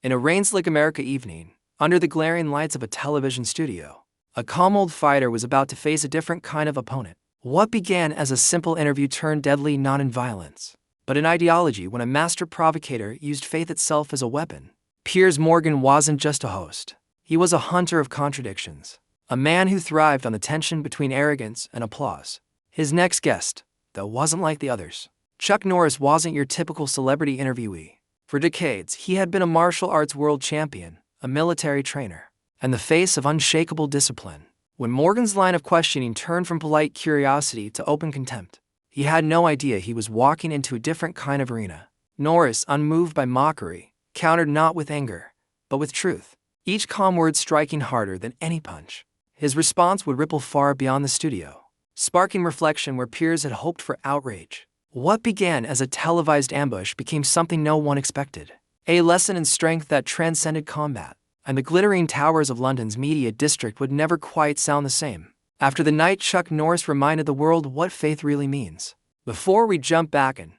In a rain-slick America evening, under the glaring lights of a television studio, a calm old fighter was about to face a different kind of opponent. What began as a simple interview turned deadly not in violence, but in ideology when a master provocator used faith itself as a weapon. Piers Morgan wasn't just a host. He was a hunter of contradictions, a man who thrived on the tension between arrogance and applause. His next guest, though, wasn't like the others. Chuck Norris wasn't your typical celebrity interviewee. For decades, he had been a martial arts world champion, a military trainer, and the face of unshakable discipline. When Morgan's line of questioning turned from polite curiosity to open contempt, he had no idea he was walking into a different kind of arena. Norris, unmoved by mockery, countered not with anger, but with truth, each calm word striking harder than any punch. His response would ripple far beyond the studio, sparking reflection where Piers had hoped for outrage. What began as a televised ambush became something no one expected, a lesson in strength that transcended combat, and the glittering towers of London's media district would never quite sound the same. After the night, Chuck Norris reminded the world what faith really means. Before we jump back in,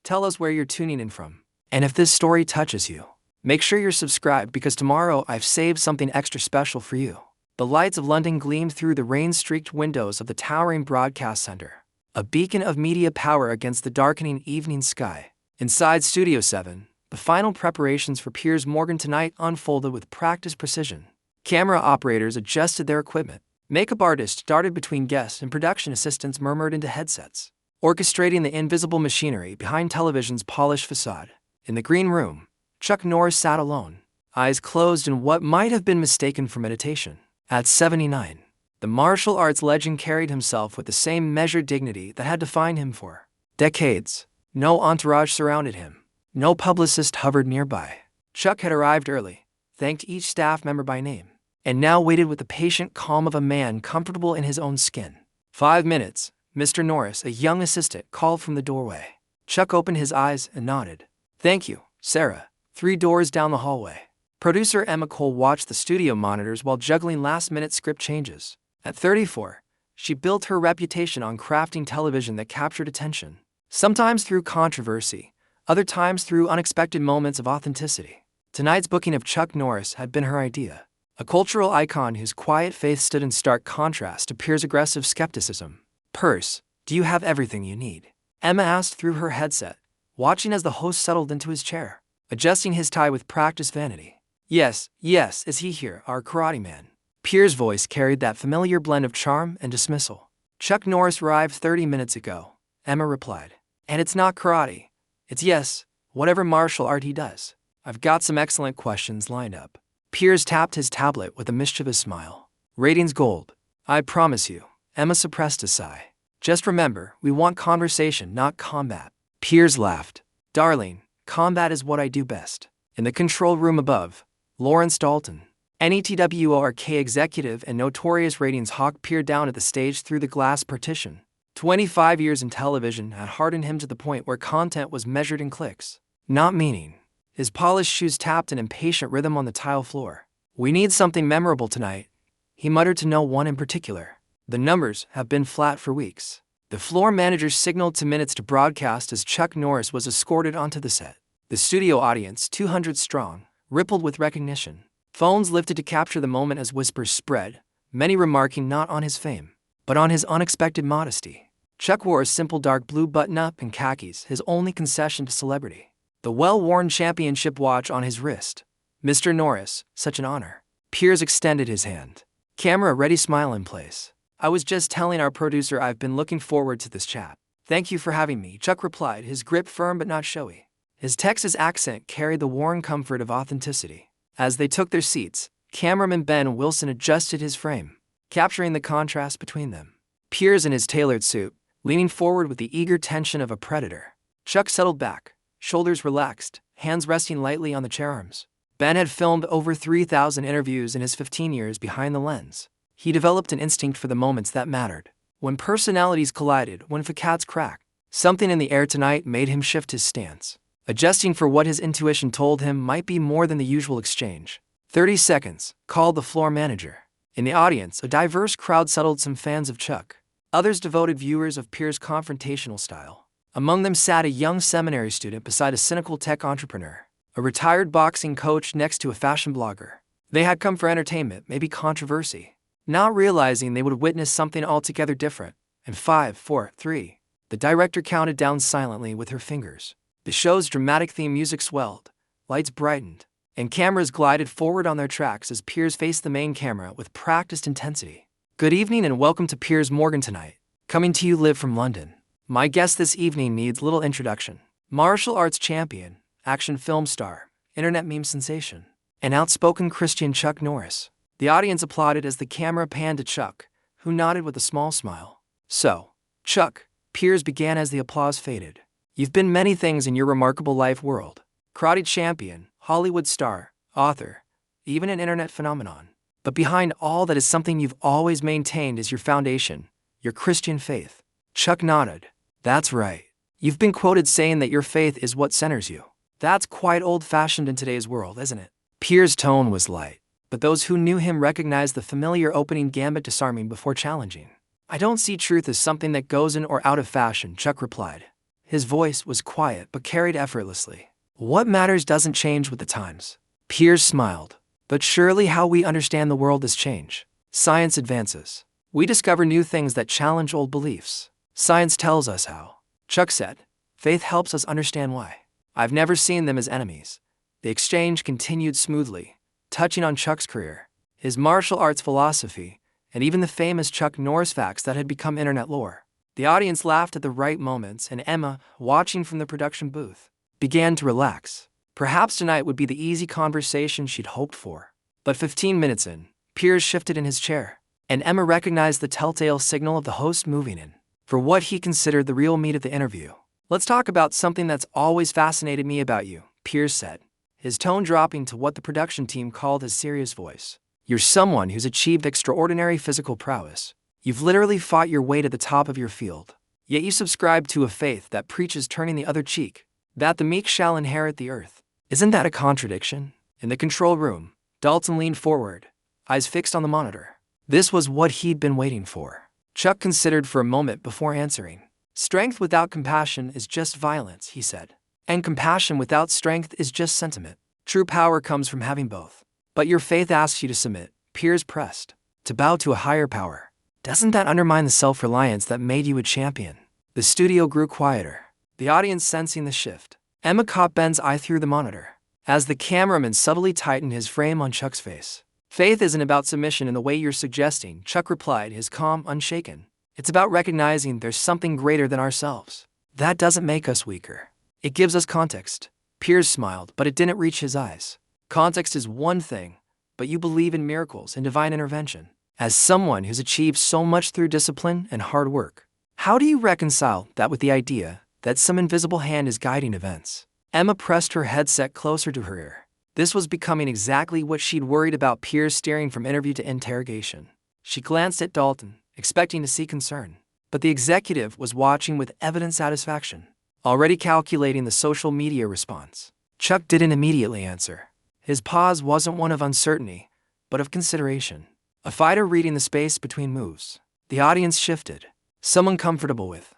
tell us where you're tuning in from. And if this story touches you, make sure you're subscribed because tomorrow I've saved something extra special for you. The lights of London gleamed through the rain-streaked windows of the towering broadcast center, a beacon of media power against the darkening evening sky. Inside Studio 7, the final preparations for Piers Morgan tonight unfolded with practiced precision. Camera operators adjusted their equipment. Makeup artists darted between guests and production assistants murmured into headsets, orchestrating the invisible machinery behind television's polished facade. In the green room, Chuck Norris sat alone, eyes closed in what might have been mistaken for meditation. At 79, the martial arts legend carried himself with the same measured dignity that had defined him for decades. No entourage surrounded him. No publicist hovered nearby. Chuck had arrived early, thanked each staff member by name, and now waited with the patient calm of a man comfortable in his own skin. 5 minutes, Mr. Norris, a young assistant, called from the doorway. Chuck opened his eyes and nodded. Thank you, Sarah. 3 doors down the hallway. Producer Emma Cole watched the studio monitors while juggling last-minute script changes. At 34, she built her reputation on crafting television that captured attention, sometimes through controversy, other times through unexpected moments of authenticity. Tonight's booking of Chuck Norris had been her idea, a cultural icon whose quiet faith stood in stark contrast to Piers' aggressive skepticism. Piers, do you have everything you need? Emma asked through her headset, watching as the host settled into his chair, adjusting his tie with practiced vanity. Yes, is he here, our karate man? Piers' voice carried that familiar blend of charm and dismissal. Chuck Norris arrived 30 minutes ago, Emma replied. And it's not karate. It's whatever martial art he does. I've got some excellent questions lined up. Piers tapped his tablet with a mischievous smile. Ratings gold. I promise you. Emma suppressed a sigh. Just remember, we want conversation, not combat. Piers laughed. Darling, combat is what I do best. In the control room above, Lawrence Dalton, NETWORK executive and notorious ratings hawk, peered down at the stage through the glass partition. 25 years in television had hardened him to the point where content was measured in clicks, not meaning. His polished shoes tapped an impatient rhythm on the tile floor. We need something memorable tonight, he muttered to no one in particular. The numbers have been flat for weeks. The floor manager signaled to minutes to broadcast as Chuck Norris was escorted onto the set. The studio audience, 200 strong, rippled with recognition. Phones lifted to capture the moment as whispers spread, many remarking not on his fame, but on his unexpected modesty. Chuck wore a simple dark blue button-up and khakis, his only concession to celebrity. The well-worn championship watch on his wrist. Mr. Norris, such an honor. Piers extended his hand. Camera ready, smile in place. I was just telling our producer I've been looking forward to this chat. Thank you for having me, Chuck replied, his grip firm but not showy. His Texas accent carried the warm comfort of authenticity. As they took their seats, cameraman Ben Wilson adjusted his frame, capturing the contrast between them. Piers in his tailored suit, leaning forward with the eager tension of a predator. Chuck settled back, shoulders relaxed, hands resting lightly on the chair arms. Ben had filmed over 3,000 interviews in his 15 years behind the lens. He developed an instinct for the moments that mattered. When personalities collided, when facades cracked, something in the air tonight made him shift his stance, adjusting for what his intuition told him might be more than the usual exchange. 30 seconds, called the floor manager. In the audience, a diverse crowd settled, some fans of Chuck, others devoted viewers of Piers' confrontational style. Among them sat a young seminary student beside a cynical tech entrepreneur, a retired boxing coach next to a fashion blogger. They had come for entertainment, maybe controversy, not realizing they would witness something altogether different. And 5, 4, 3. The director counted down silently with her fingers. The show's dramatic theme music swelled, lights brightened, and cameras glided forward on their tracks as Piers faced the main camera with practiced intensity. Good evening and welcome to Piers Morgan tonight. Coming to you live from London. My guest this evening needs little introduction. Martial arts champion, action film star, internet meme sensation, and outspoken Christian Chuck Norris. The audience applauded as the camera panned to Chuck, who nodded with a small smile. So, Chuck, Piers began as the applause faded. You've been many things in your remarkable life world. Karate champion, Hollywood star, author, even an internet phenomenon. But behind all that is something you've always maintained is your foundation, your Christian faith. Chuck nodded. That's right. You've been quoted saying that your faith is what centers you. That's quite old-fashioned in today's world, isn't it? Piers' tone was light, but those who knew him recognized the familiar opening gambit disarming before challenging. I don't see truth as something that goes in or out of fashion, Chuck replied. His voice was quiet but carried effortlessly. What matters doesn't change with the times. Piers smiled. But surely how we understand the world has changed. Science advances. We discover new things that challenge old beliefs. Science tells us how. Chuck said. Faith helps us understand why. I've never seen them as enemies. The exchange continued smoothly, touching on Chuck's career, his martial arts philosophy, and even the famous Chuck Norris facts that had become internet lore. The audience laughed at the right moments, and Emma, watching from the production booth, began to relax. Perhaps tonight would be the easy conversation she'd hoped for. But 15 minutes in, Piers shifted in his chair, and Emma recognized the telltale signal of the host moving in for what he considered the real meat of the interview. Let's talk about something that's always fascinated me about you, Piers said, his tone dropping to what the production team called his serious voice. You're someone who's achieved extraordinary physical prowess. You've literally fought your way to the top of your field. Yet you subscribe to a faith that preaches turning the other cheek, that the meek shall inherit the earth. Isn't that a contradiction? In the control room, Dalton leaned forward, eyes fixed on the monitor. This was what he'd been waiting for. Chuck considered for a moment before answering. Strength without compassion is just violence, he said. And compassion without strength is just sentiment. True power comes from having both. But your faith asks you to submit, Piers pressed, to bow to a higher power. Doesn't that undermine the self-reliance that made you a champion? The studio grew quieter, the audience sensing the shift. Emma caught Ben's eye through the monitor, as the cameraman subtly tightened his frame on Chuck's face. Faith isn't about submission in the way you're suggesting, Chuck replied, his calm unshaken. It's about recognizing there's something greater than ourselves. That doesn't make us weaker. It gives us context. Piers smiled, but it didn't reach his eyes. Context is one thing, but you believe in miracles and divine intervention. As someone who's achieved so much through discipline and hard work, how do you reconcile that with the idea that some invisible hand is guiding events? Emma pressed her headset closer to her ear. This was becoming exactly what she'd worried about, Piers steering from interview to interrogation. She glanced at Dalton, expecting to see concern. But the executive was watching with evident satisfaction, already calculating the social media response. Chuck didn't immediately answer. His pause wasn't one of uncertainty, but of consideration. A fighter reading the space between moves. The audience shifted, some uncomfortable with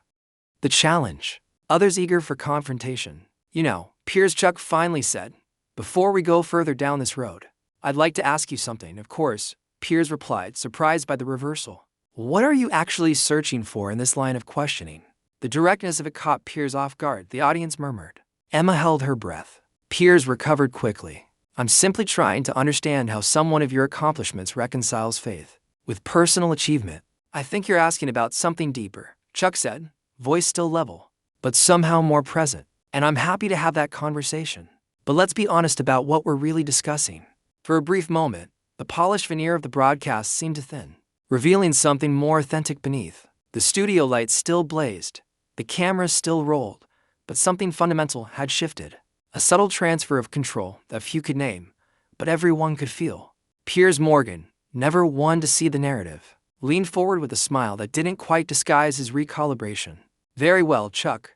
the challenge, others eager for confrontation. You know, Piers, Chuck finally said, before we go further down this road, I'd like to ask you something. Of course, Piers replied, surprised by the reversal. What are you actually searching for in this line of questioning? The directness of it caught Piers off guard, the audience murmured. Emma held her breath. Piers recovered quickly. I'm simply trying to understand how someone of your accomplishments reconciles faith with personal achievement. I think you're asking about something deeper, Chuck said, voice still level, but somehow more present. And I'm happy to have that conversation. But let's be honest about what we're really discussing. For a brief moment, the polished veneer of the broadcast seemed to thin, revealing something more authentic beneath. The studio lights still blazed, the cameras still rolled, but something fundamental had shifted. A subtle transfer of control that few could name, but everyone could feel. Piers Morgan, never one to see the narrative, leaned forward with a smile that didn't quite disguise his recalibration. Very well, Chuck.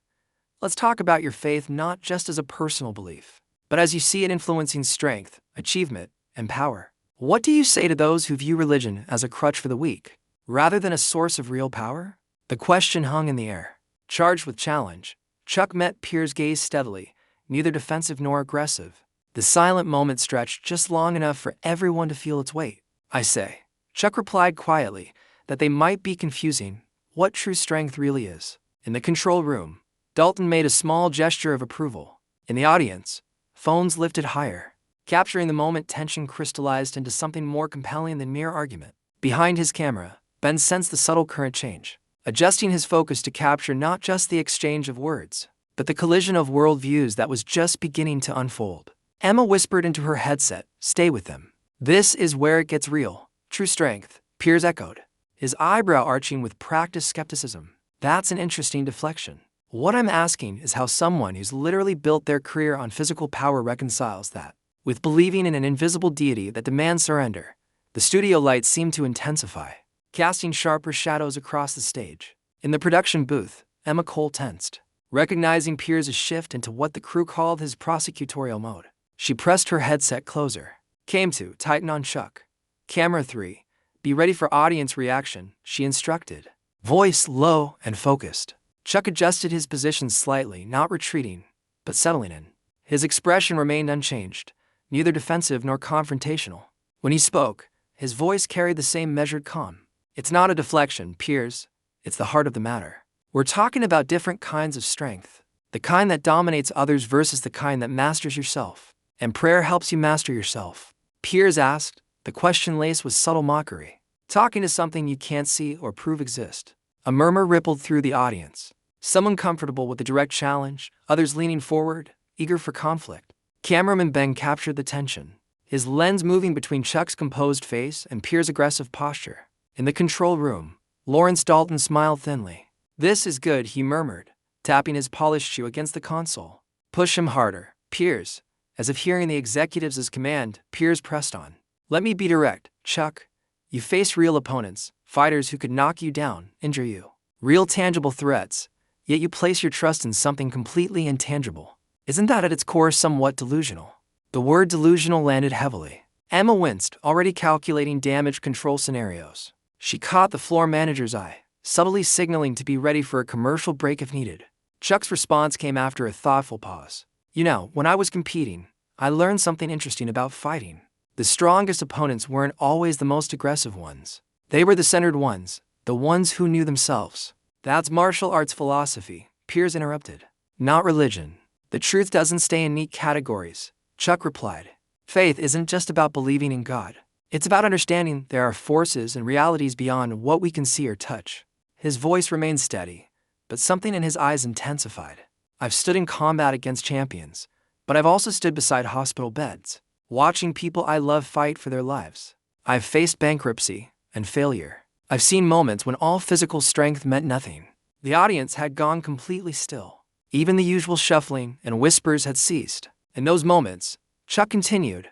Let's talk about your faith not just as a personal belief, but as you see it influencing strength, achievement, and power. What do you say to those who view religion as a crutch for the weak, rather than a source of real power? The question hung in the air. Charged with challenge, Chuck met Piers' gaze steadily, neither defensive nor aggressive. The silent moment stretched just long enough for everyone to feel its weight. I say, Chuck replied quietly, that they might be confusing what true strength really is. In the control room, Dalton made a small gesture of approval. In the audience, phones lifted higher. Capturing the moment, tension crystallized into something more compelling than mere argument. Behind his camera, Ben sensed the subtle current change, adjusting his focus to capture not just the exchange of words, but the collision of worldviews that was just beginning to unfold. Emma whispered into her headset, "Stay with them. This is where it gets real." "True strength," Piers echoed, his eyebrow arching with practiced skepticism. "That's an interesting deflection. What I'm asking is how someone who's literally built their career on physical power reconciles that with believing in an invisible deity that demands surrender." The studio lights seemed to intensify, casting sharper shadows across the stage. In the production booth, Emma Cole tensed, recognizing Piers' shift into what the crew called his prosecutorial mode. She pressed her headset closer. "Came to tighten on Chuck. Camera 3, be ready for audience reaction," she instructed, voice low and focused. Chuck adjusted his position slightly, not retreating, but settling in. His expression remained unchanged, neither defensive nor confrontational. When he spoke, his voice carried the same measured calm. "It's not a deflection, Piers. It's the heart of the matter. We're talking about different kinds of strength. The kind that dominates others versus the kind that masters yourself. And prayer helps you master yourself." Piers asked, the question laced with subtle mockery. "Talking to something you can't see or prove exist." A murmur rippled through the audience. Some uncomfortable with the direct challenge, others leaning forward, eager for conflict. Cameraman Ben captured the tension, his lens moving between Chuck's composed face and Piers' aggressive posture. In the control room, Lawrence Dalton smiled thinly. "This is good," he murmured, tapping his polished shoe against the console. "Push him harder, Piers." As if hearing the executives' command, Piers pressed on. "Let me be direct, Chuck. You face real opponents, fighters who could knock you down, injure you. Real tangible threats, yet you place your trust in something completely intangible. Isn't that at its core somewhat delusional?" The word delusional landed heavily. Emma winced, already calculating damage control scenarios. She caught the floor manager's eye, subtly signaling to be ready for a commercial break if needed. Chuck's response came after a thoughtful pause. "You know, when I was competing, I learned something interesting about fighting. The strongest opponents weren't always the most aggressive ones. They were the centered ones, the ones who knew themselves." "That's martial arts philosophy," Piers interrupted. "Not religion. The truth doesn't stay in neat categories," Chuck replied. "Faith isn't just about believing in God. It's about understanding there are forces and realities beyond what we can see or touch." His voice remained steady, but something in his eyes intensified. "I've stood in combat against champions, but I've also stood beside hospital beds, watching people I love fight for their lives. I've faced bankruptcy and failure. I've seen moments when all physical strength meant nothing." The audience had gone completely still. Even the usual shuffling and whispers had ceased. In those moments, Chuck continued,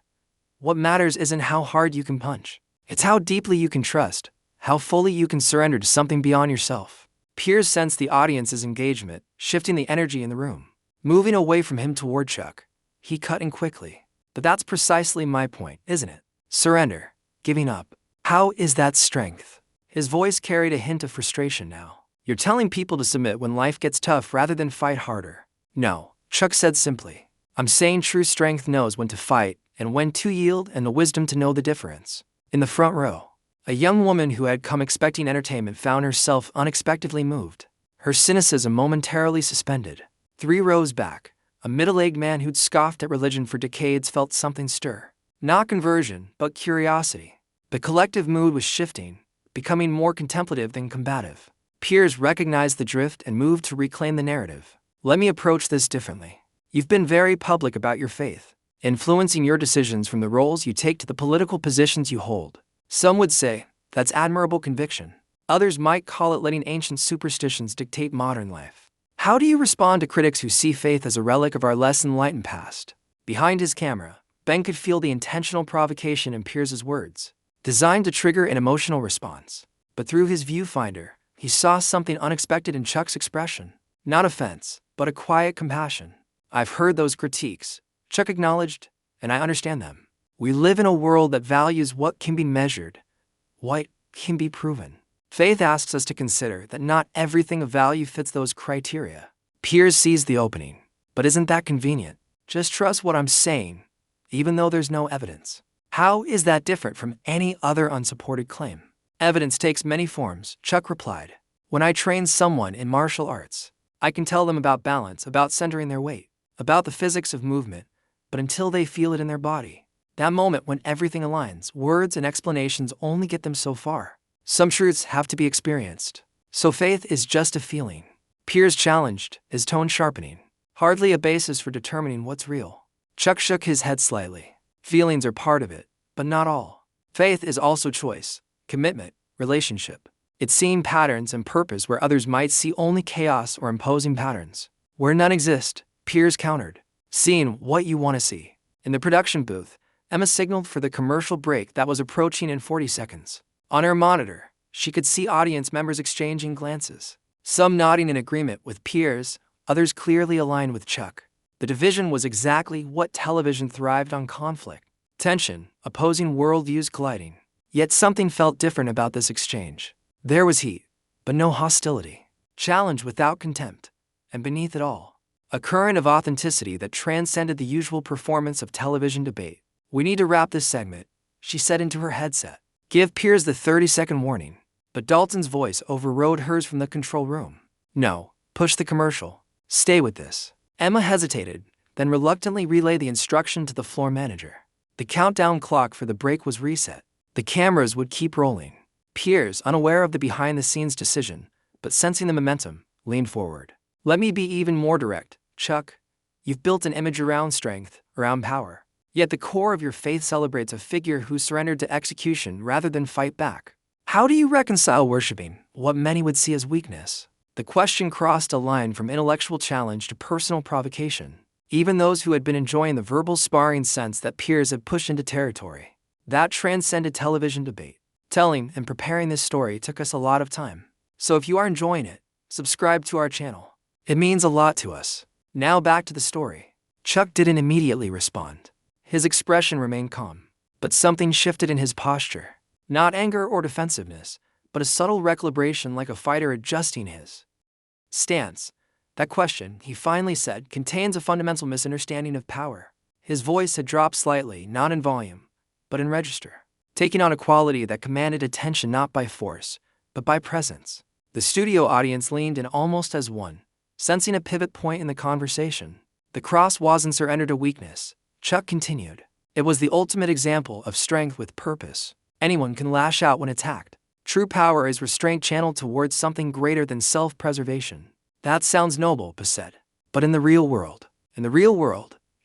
"What matters isn't how hard you can punch. It's how deeply you can trust, how fully you can surrender to something beyond yourself." Piers sensed the audience's engagement, shifting the energy in the room. Moving away from him toward Chuck, he cut in quickly. "But that's precisely my point, isn't it? Surrender, giving up. How is that strength?" His voice carried a hint of frustration now. "You're telling people to submit when life gets tough rather than fight harder." "No," Chuck said simply. "I'm saying true strength knows when to fight and when to yield, and the wisdom to know the difference." In the front row, a young woman who had come expecting entertainment found herself unexpectedly moved, her cynicism momentarily suspended. 3 rows back, a middle-aged man who'd scoffed at religion for decades felt something stir. Not conversion, but curiosity. The collective mood was shifting, becoming more contemplative than combative. Piers recognized the drift and moved to reclaim the narrative. "Let me approach this differently. You've been very public about your faith, influencing your decisions from the roles you take to the political positions you hold. Some would say, that's admirable conviction. Others might call it letting ancient superstitions dictate modern life. How do you respond to critics who see faith as a relic of our less enlightened past?" Behind his camera, Ben could feel the intentional provocation in Piers' words, designed to trigger an emotional response. But through his viewfinder, he saw something unexpected in Chuck's expression. Not offense, but a quiet compassion. "I've heard those critiques," Chuck acknowledged, "and I understand them. We live in a world that values what can be measured, what can be proven. Faith asks us to consider that not everything of value fits those criteria." Piers seized the opening. "But isn't that convenient? Just trust what I'm saying, even though there's no evidence. How is that different from any other unsupported claim? Evidence takes many forms, Chuck replied. When I train someone in martial arts, I can tell them about balance, about centering their weight, about the physics of movement, but until they feel it in their body, that moment when everything aligns, words and explanations only get them so far. Some truths have to be experienced. So faith is just a feeling. Piers challenged, his tone sharpening. Hardly a basis for determining what's real. Chuck shook his head slightly. Feelings are part of it, but not all. Faith is also choice, commitment, relationship. It's seeing patterns and purpose where others might see only chaos or imposing patterns. Where none exist, Piers countered. Seeing what you want to see. In the production booth, Emma signaled for the commercial break that was approaching in 40 seconds. On her monitor, she could see audience members exchanging glances. Some nodding in agreement with Piers, others clearly aligned with Chuck. The division was exactly what television thrived on: conflict, tension, opposing worldviews colliding. Yet something felt different about this exchange. There was heat, but no hostility. Challenge without contempt. And beneath it all, a current of authenticity that transcended the usual performance of television debate. We need to wrap this segment, she said into her headset. Give Piers the 30-second warning. But Dalton's voice overrode hers from the control room. No, push the commercial. Stay with this. Emma hesitated, then reluctantly relayed the instruction to the floor manager. The countdown clock for the break was reset. The cameras would keep rolling. Piers, unaware of the behind-the-scenes decision, but sensing the momentum, leaned forward. Let me be even more direct, Chuck. You've built an image around strength, around power. Yet the core of your faith celebrates a figure who surrendered to execution rather than fight back. How do you reconcile worshiping what many would see as weakness? The question crossed a line from intellectual challenge to personal provocation. Even those who had been enjoying the verbal sparring sensed that Piers had pushed into territory that transcended television debate. Telling and preparing this story took us a lot of time. So if you are enjoying it, subscribe to our channel. It means a lot to us. Now back to the story. Chuck didn't immediately respond. His expression remained calm, but something shifted in his posture. Not anger or defensiveness, but a subtle recalibration, like a fighter adjusting his stance. That question, he finally said, contains a fundamental misunderstanding of power. His voice had dropped slightly, not in volume, but in register, taking on a quality that commanded attention not by force, but by presence. The studio audience leaned in almost as one, sensing a pivot point in the conversation. The cross wasn't surrendered to weakness, Chuck continued. It was the ultimate example of strength with purpose. Anyone can lash out when attacked. True power is restraint channeled towards something greater than self-preservation. That sounds noble, Piers said. But in the real world,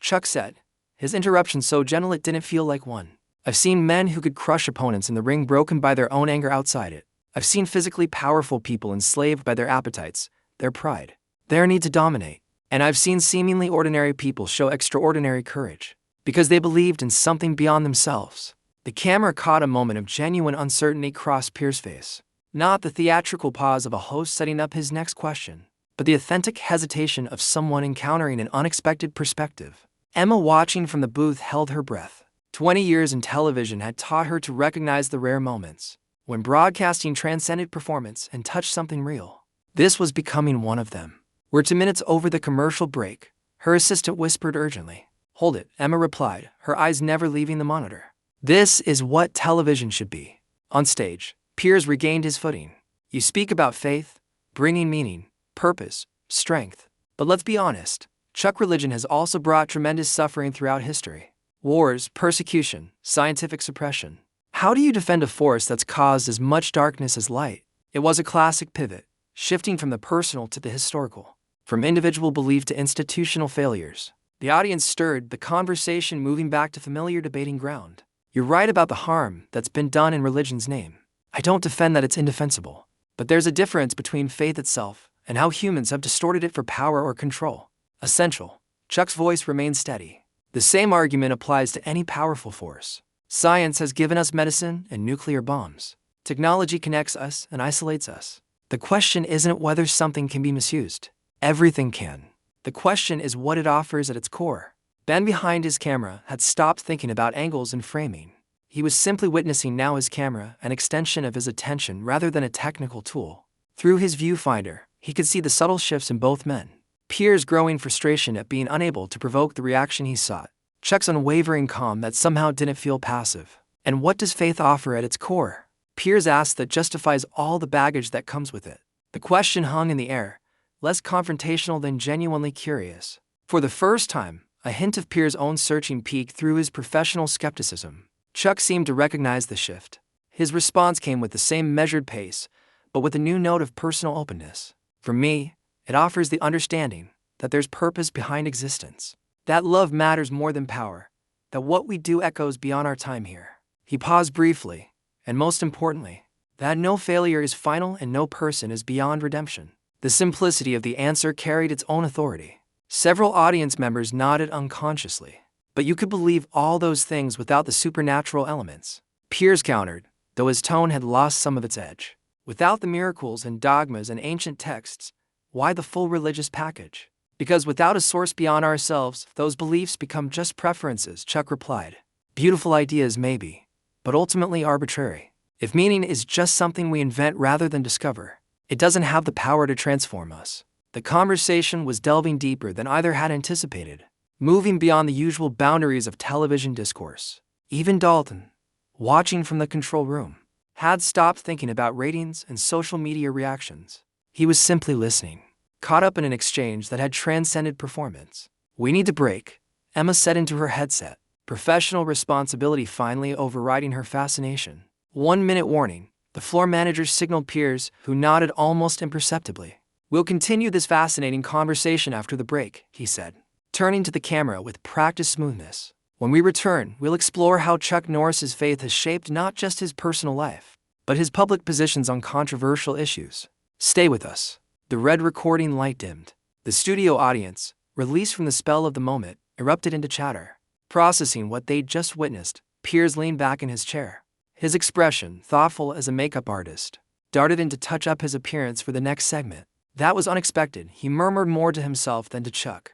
Chuck said, his interruption so gentle it didn't feel like one. I've seen men who could crush opponents in the ring broken by their own anger outside it. I've seen physically powerful people enslaved by their appetites, their pride, their need to dominate. And I've seen seemingly ordinary people show extraordinary courage because they believed in something beyond themselves. The camera caught a moment of genuine uncertainty cross Piers' face. Not the theatrical pause of a host setting up his next question, but the authentic hesitation of someone encountering an unexpected perspective. Emma, watching from the booth, held her breath. 20 years in television had taught her to recognize the rare moments when broadcasting transcended performance and touched something real. This was becoming one of them. We're 2 minutes over the commercial break, her assistant whispered urgently. Hold it, Emma replied, her eyes never leaving the monitor. This is what television should be. On stage, Piers regained his footing. You speak about faith, bringing meaning, purpose, strength. But let's be honest, Chuck, religion has also brought tremendous suffering throughout history. Wars, persecution, scientific suppression. How do you defend a force that's caused as much darkness as light? It was a classic pivot, shifting from the personal to the historical, from individual belief to institutional failures. The audience stirred, the conversation moving back to familiar debating ground. You're right about the harm that's been done in religion's name. I don't defend that it's indefensible. But there's a difference between faith itself and how humans have distorted it for power or control. Essential. Chuck's voice remained steady. The same argument applies to any powerful force. Science has given us medicine and nuclear bombs. Technology connects us and isolates us. The question isn't whether something can be misused. Everything can. The question is what it offers at its core. Ben, behind his camera, had stopped thinking about angles and framing. He was simply witnessing now his camera, an extension of his attention rather than a technical tool. Through his viewfinder, he could see the subtle shifts in both men. Piers' growing frustration at being unable to provoke the reaction he sought. Chuck's unwavering calm that somehow didn't feel passive. And what does faith offer at its core? Piers asked that justifies all the baggage that comes with it. The question hung in the air, less confrontational than genuinely curious. For the first time, a hint of Piers' own searching peeked through his professional skepticism. Chuck seemed to recognize the shift. His response came with the same measured pace, but with a new note of personal openness. For me, it offers the understanding that there's purpose behind existence, that love matters more than power, that what we do echoes beyond our time here. He paused briefly, and most importantly, that no failure is final and no person is beyond redemption. The simplicity of the answer carried its own authority. Several audience members nodded unconsciously. But you could believe all those things without the supernatural elements, Piers countered, though his tone had lost some of its edge. Without the miracles and dogmas and ancient texts, why the full religious package? Because without a source beyond ourselves, those beliefs become just preferences, Chuck replied. Beautiful ideas maybe, but ultimately arbitrary. If meaning is just something we invent rather than discover, it doesn't have the power to transform us. The conversation was delving deeper than either had anticipated, moving beyond the usual boundaries of television discourse. Even Dalton, watching from the control room, had stopped thinking about ratings and social media reactions. He was simply listening, caught up in an exchange that had transcended performance. "We need to break," Emma said into her headset, professional responsibility finally overriding her fascination. 1-minute warning, the floor manager signaled Piers, who nodded almost imperceptibly. "We'll continue this fascinating conversation after the break," he said, turning to the camera with practiced smoothness. "When we return, we'll explore how Chuck Norris's faith has shaped not just his personal life, but his public positions on controversial issues. Stay with us." The red recording light dimmed. The studio audience, released from the spell of the moment, erupted into chatter. Processing what they'd just witnessed, Piers leaned back in his chair. His expression, thoughtful as a makeup artist, darted in to touch up his appearance for the next segment. "That was unexpected," he murmured more to himself than to Chuck.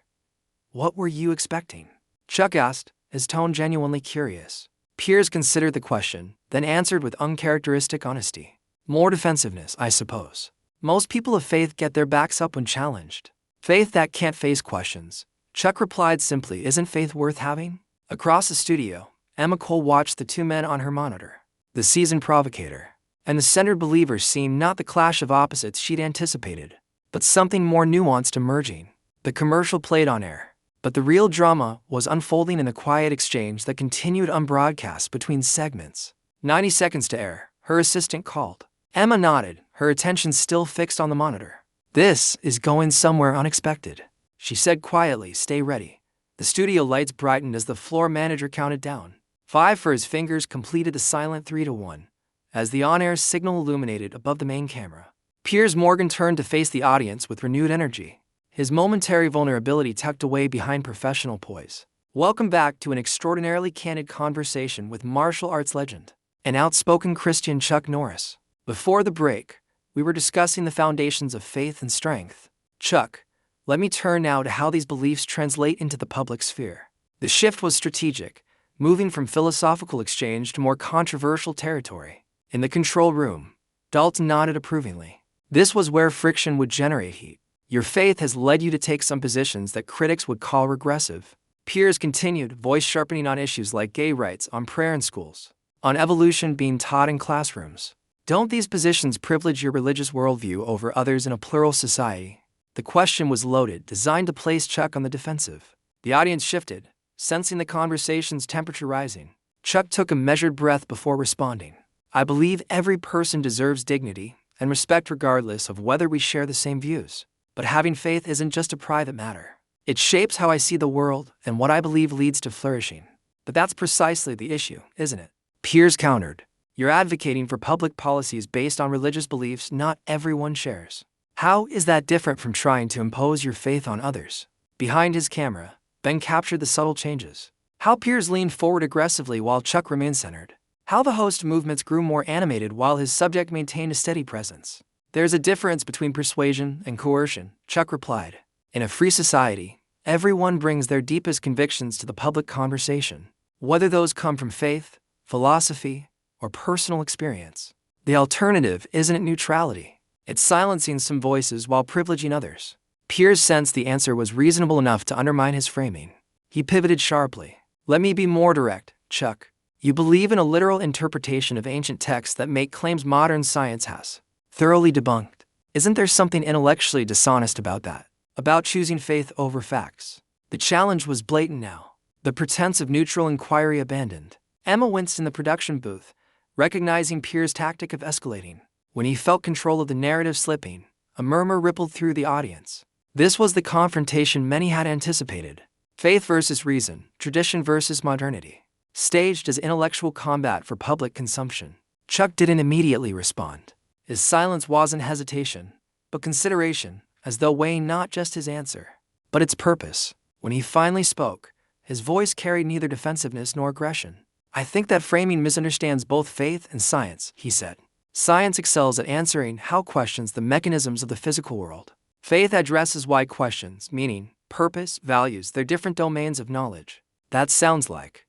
"What were you expecting?" Chuck asked, his tone genuinely curious. Piers considered the question, then answered with uncharacteristic honesty. "More defensiveness, I suppose. Most people of faith get their backs up when challenged. Faith that can't face questions." Chuck replied simply, "Isn't faith worth having?" Across the studio, Emma Cole watched the two men on her monitor. The seasoned provocator and the centered believer seemed not the clash of opposites she'd anticipated, but something more nuanced emerging. The commercial played on air, but the real drama was unfolding in the quiet exchange that continued unbroadcast between segments. 90 seconds to air, her assistant called. Emma nodded, her attention still fixed on the monitor. "This is going somewhere unexpected," she said quietly. "Stay ready." The studio lights brightened as the floor manager counted down. 5 for his fingers completed the silent 3-1, as the on-air signal illuminated above the main camera. Piers Morgan turned to face the audience with renewed energy, his momentary vulnerability tucked away behind professional poise. "Welcome back to an extraordinarily candid conversation with martial arts legend and outspoken Christian Chuck Norris. Before the break, we were discussing the foundations of faith and strength. Chuck, let me turn now to how these beliefs translate into the public sphere." The shift was strategic, moving from philosophical exchange to more controversial territory. In the control room, Dalton nodded approvingly. This was where friction would generate heat. "Your faith has led you to take some positions that critics would call regressive." Piers continued, voice sharpening on issues like gay rights, on prayer in schools, on evolution being taught in classrooms. "Don't these positions privilege your religious worldview over others in a plural society?" The question was loaded, designed to place Chuck on the defensive. The audience shifted, sensing the conversation's temperature rising. Chuck took a measured breath before responding. "I believe every person deserves dignity and respect regardless of whether we share the same views. But having faith isn't just a private matter. It shapes how I see the world and what I believe leads to flourishing." "But that's precisely the issue, isn't it?" Piers countered. "You're advocating for public policies based on religious beliefs not everyone shares. How is that different from trying to impose your faith on others?" Behind his camera, Ben captured the subtle changes. How Piers leaned forward aggressively while Chuck remained centered. How the host movements grew more animated while his subject maintained a steady presence. "There's a difference between persuasion and coercion," Chuck replied. "In a free society, everyone brings their deepest convictions to the public conversation, whether those come from faith, philosophy, or personal experience. The alternative isn't neutrality. It's silencing some voices while privileging others." Piers sensed the answer was reasonable enough to undermine his framing. He pivoted sharply. Let me be more direct, Chuck. You believe in a literal interpretation of ancient texts that make claims modern science has thoroughly debunked. Isn't there something intellectually dishonest about that? About choosing faith over facts? The challenge was blatant now. The pretense of neutral inquiry abandoned. Emma winced in the production booth, recognizing Piers' tactic of escalating. When he felt control of the narrative slipping, a murmur rippled through the audience. This was the confrontation many had anticipated. Faith versus reason, tradition versus modernity. Staged as intellectual combat for public consumption. Chuck didn't immediately respond. His silence wasn't hesitation, but consideration, as though weighing not just his answer, but its purpose. When he finally spoke, his voice carried neither defensiveness nor aggression. I think that framing misunderstands both faith and science, he said. Science excels at answering how questions the mechanisms of the physical world. Faith addresses why questions, meaning, purpose, values, their different domains of knowledge. That sounds like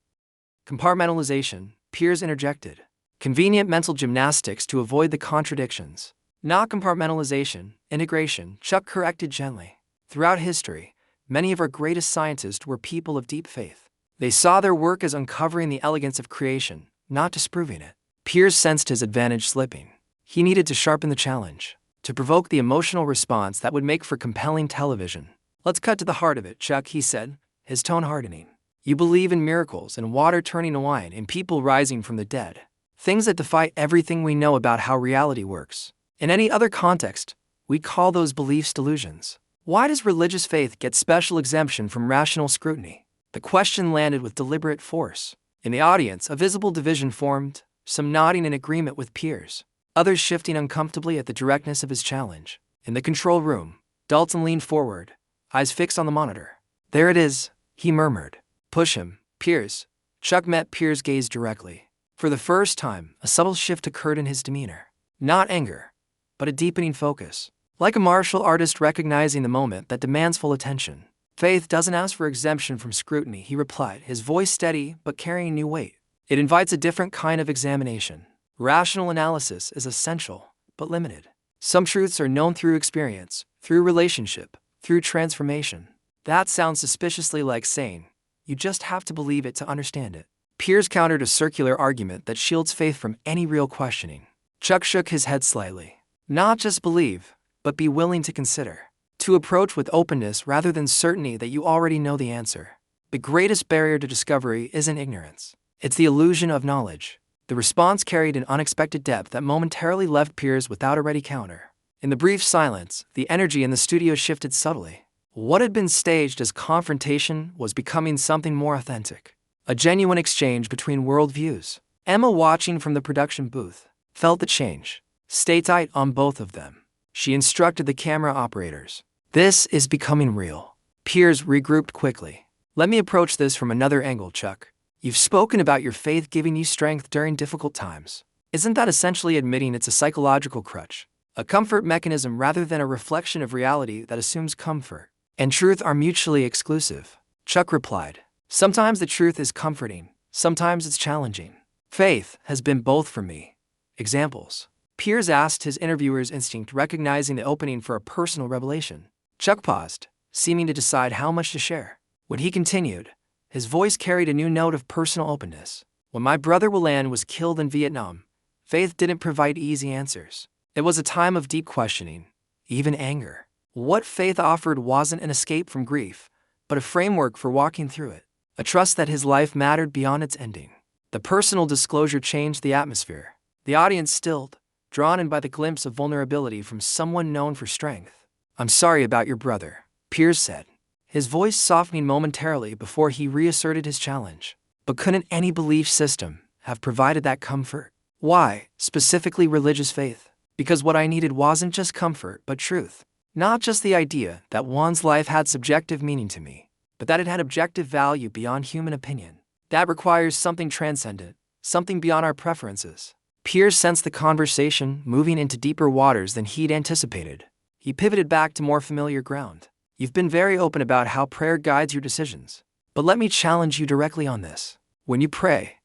compartmentalization, Piers interjected. Convenient mental gymnastics to avoid the contradictions. Not compartmentalization, integration, Chuck corrected gently. Throughout history, many of our greatest scientists were people of deep faith. They saw their work as uncovering the elegance of creation, not disproving it. Piers sensed his advantage slipping. He needed to sharpen the challenge, to provoke the emotional response that would make for compelling television. Let's cut to the heart of it, Chuck, he said, his tone hardening. You believe in miracles and water turning to wine and people rising from the dead. Things that defy everything we know about how reality works. In any other context, we'd call those beliefs delusions. Why does religious faith get special exemption from rational scrutiny? The question landed with deliberate force. In the audience, a visible division formed, some nodding in agreement with Piers, others shifting uncomfortably at the directness of his challenge. In the control room, Dalton leaned forward, eyes fixed on the monitor. There it is, he murmured. Push him, Piers. Chuck met Piers' gaze directly. For the first time, a subtle shift occurred in his demeanor. Not anger, but a deepening focus. Like a martial artist recognizing the moment that demands full attention. Faith doesn't ask for exemption from scrutiny, he replied, his voice steady but carrying new weight. It invites a different kind of examination. Rational analysis is essential, but limited. Some truths are known through experience, through relationship, through transformation. That sounds suspiciously like saying, you just have to believe it to understand it. Piers countered a circular argument that shields faith from any real questioning. Chuck shook his head slightly. Not just believe, but be willing to consider. To approach with openness rather than certainty that you already know the answer. The greatest barrier to discovery isn't ignorance. It's the illusion of knowledge. The response carried an unexpected depth that momentarily left Piers without a ready counter. In the brief silence, the energy in the studio shifted subtly. What had been staged as confrontation was becoming something more authentic. A genuine exchange between worldviews. Emma, watching from the production booth, felt the change. Stay tight on both of them. She instructed the camera operators. This is becoming real. Piers regrouped quickly. Let me approach this from another angle, Chuck. You've spoken about your faith giving you strength during difficult times. Isn't that essentially admitting it's a psychological crutch? A comfort mechanism rather than a reflection of reality that assumes comfort and truth are mutually exclusive? Chuck replied. Sometimes the truth is comforting, sometimes it's challenging. Faith has been both for me. Examples. Piers asked his interviewer's instinct, recognizing the opening for a personal revelation. Chuck paused, seeming to decide how much to share. When he continued, his voice carried a new note of personal openness. When my brother Willan was killed in Vietnam, faith didn't provide easy answers. It was a time of deep questioning, even anger. What faith offered wasn't an escape from grief, but a framework for walking through it. A trust that his life mattered beyond its ending. The personal disclosure changed the atmosphere. The audience stilled, drawn in by the glimpse of vulnerability from someone known for strength. I'm sorry about your brother, Piers said, his voice softening momentarily before he reasserted his challenge. But couldn't any belief system have provided that comfort? Why, specifically religious faith? Because what I needed wasn't just comfort, but truth. Not just the idea that one's life had subjective meaning to me, but that it had objective value beyond human opinion. That requires something transcendent, something beyond our preferences. Piers sensed the conversation moving into deeper waters than he'd anticipated. He pivoted back to more familiar ground. You've been very open about how prayer guides your decisions. But let me challenge you directly on this. When you pray,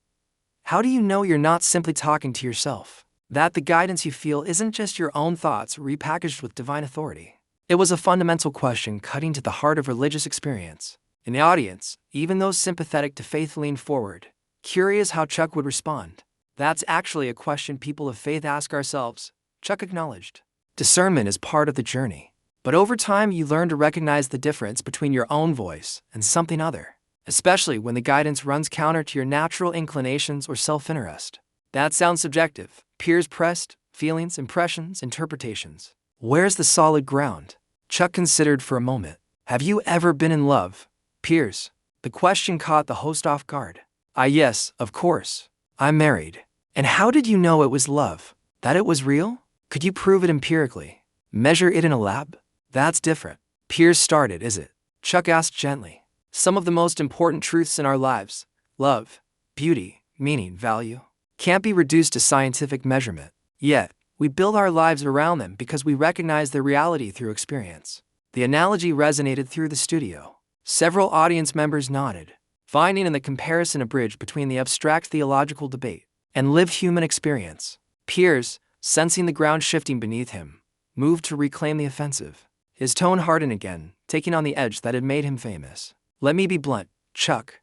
how do you know you're not simply talking to yourself? That the guidance you feel isn't just your own thoughts repackaged with divine authority? It was a fundamental question cutting to the heart of religious experience. In the audience, even those sympathetic to faith leaned forward, curious how Chuck would respond. That's actually a question people of faith ask ourselves, Chuck acknowledged. Discernment is part of the journey. But over time, you learn to recognize the difference between your own voice and something other, especially when the guidance runs counter to your natural inclinations or self-interest. That sounds subjective. Piers pressed, feelings, impressions, interpretations. Where's the solid ground? Chuck considered for a moment. Have you ever been in love, Piers? The question caught the host off guard. Yes, of course. I'm married. And how did you know it was love? That it was real? Could you prove it empirically? Measure it in a lab? That's different. Piers started, is it? Chuck asked gently. Some of the most important truths in our lives, love, beauty, meaning, value, can't be reduced to scientific measurement. Yet, we build our lives around them because we recognize their reality through experience. The analogy resonated through the studio. Several audience members nodded, finding in the comparison a bridge between the abstract theological debate and lived human experience. Piers, sensing the ground shifting beneath him, moved to reclaim the offensive. His tone hardened again, taking on the edge that had made him famous. Let me be blunt, Chuck.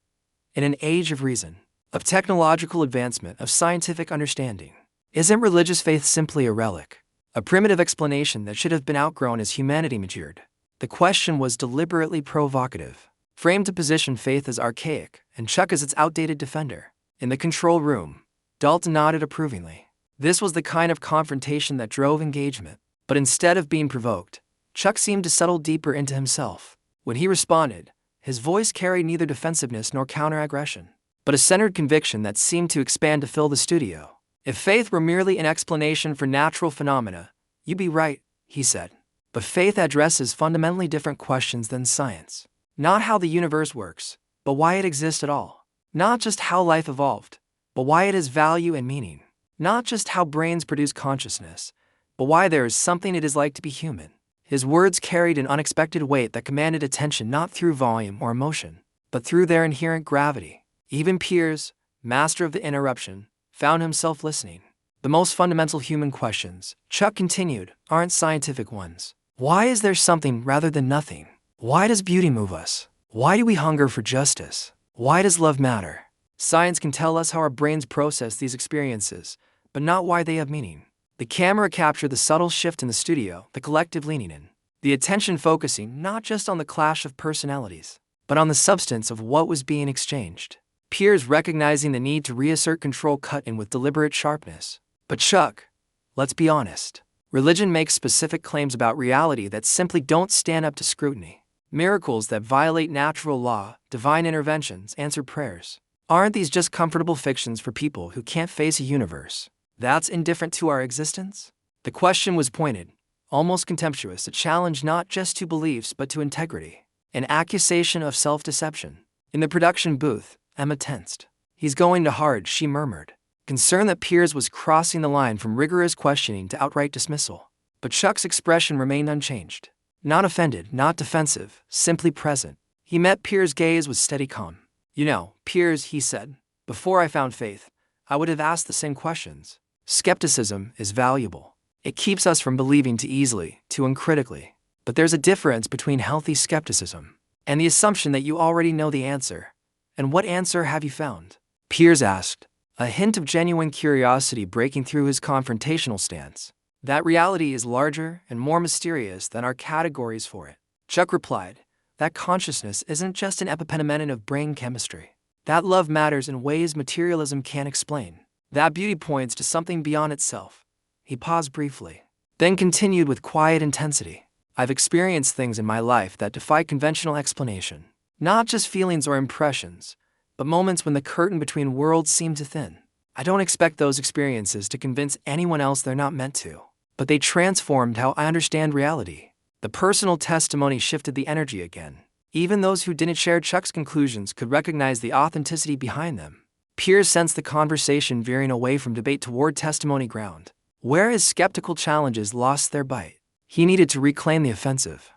In an age of reason, of technological advancement, of scientific understanding, isn't religious faith simply a relic, a primitive explanation that should have been outgrown as humanity matured? The question was deliberately provocative, framed to position faith as archaic and Chuck as its outdated defender. In the control room, Dalton nodded approvingly. This was the kind of confrontation that drove engagement. But instead of being provoked, Chuck seemed to settle deeper into himself. When he responded, his voice carried neither defensiveness nor counter-aggression, but a centered conviction that seemed to expand to fill the studio. If faith were merely an explanation for natural phenomena, you'd be right, he said. But faith addresses fundamentally different questions than science. Not how the universe works, but why it exists at all. Not just how life evolved, but why it has value and meaning. Not just how brains produce consciousness, but why there is something it is like to be human. His words carried an unexpected weight that commanded attention not through volume or emotion, but through their inherent gravity. Even Piers, master of the interruption, found himself listening. The most fundamental human questions, Chuck continued, aren't scientific ones. Why is there something rather than nothing? Why does beauty move us? Why do we hunger for justice? Why does love matter? Science can tell us how our brains process these experiences, but not why they have meaning. The camera captured the subtle shift in the studio, the collective leaning in, the attention focusing not just on the clash of personalities, but on the substance of what was being exchanged. Piers, recognizing the need to reassert control, cut in with deliberate sharpness. But Chuck, let's be honest. Religion makes specific claims about reality that simply don't stand up to scrutiny. Miracles that violate natural law, divine interventions, answered prayers. Aren't these just comfortable fictions for people who can't face a universe that's indifferent to our existence? The question was pointed, almost contemptuous, a challenge not just to beliefs but to integrity, an accusation of self-deception. In the production booth, Emma tensed. He's going to hard, she murmured, concerned that Piers was crossing the line from rigorous questioning to outright dismissal. But Chuck's expression remained unchanged. Not offended, not defensive, simply present. He met Piers' gaze with steady calm. You know, Piers, he said, before I found faith, I would have asked the same questions. Skepticism is valuable. It keeps us from believing too easily, too uncritically. But there's a difference between healthy skepticism and the assumption that you already know the answer. And what answer have you found? Piers asked, a hint of genuine curiosity breaking through his confrontational stance. That reality is larger and more mysterious than our categories for it. Chuck replied, that consciousness isn't just an epiphenomenon of brain chemistry. That love matters in ways materialism can't explain. That beauty points to something beyond itself. He paused briefly, then continued with quiet intensity. I've experienced things in my life that defy conventional explanation. Not just feelings or impressions, but moments when the curtain between worlds seemed to thin. I don't expect those experiences to convince anyone else they're not meant to, but they transformed how I understand reality. The personal testimony shifted the energy again. Even those who didn't share Chuck's conclusions could recognize the authenticity behind them. Piers sensed the conversation veering away from debate toward testimony ground, where his skeptical challenges lost their bite. He needed to reclaim the offensive.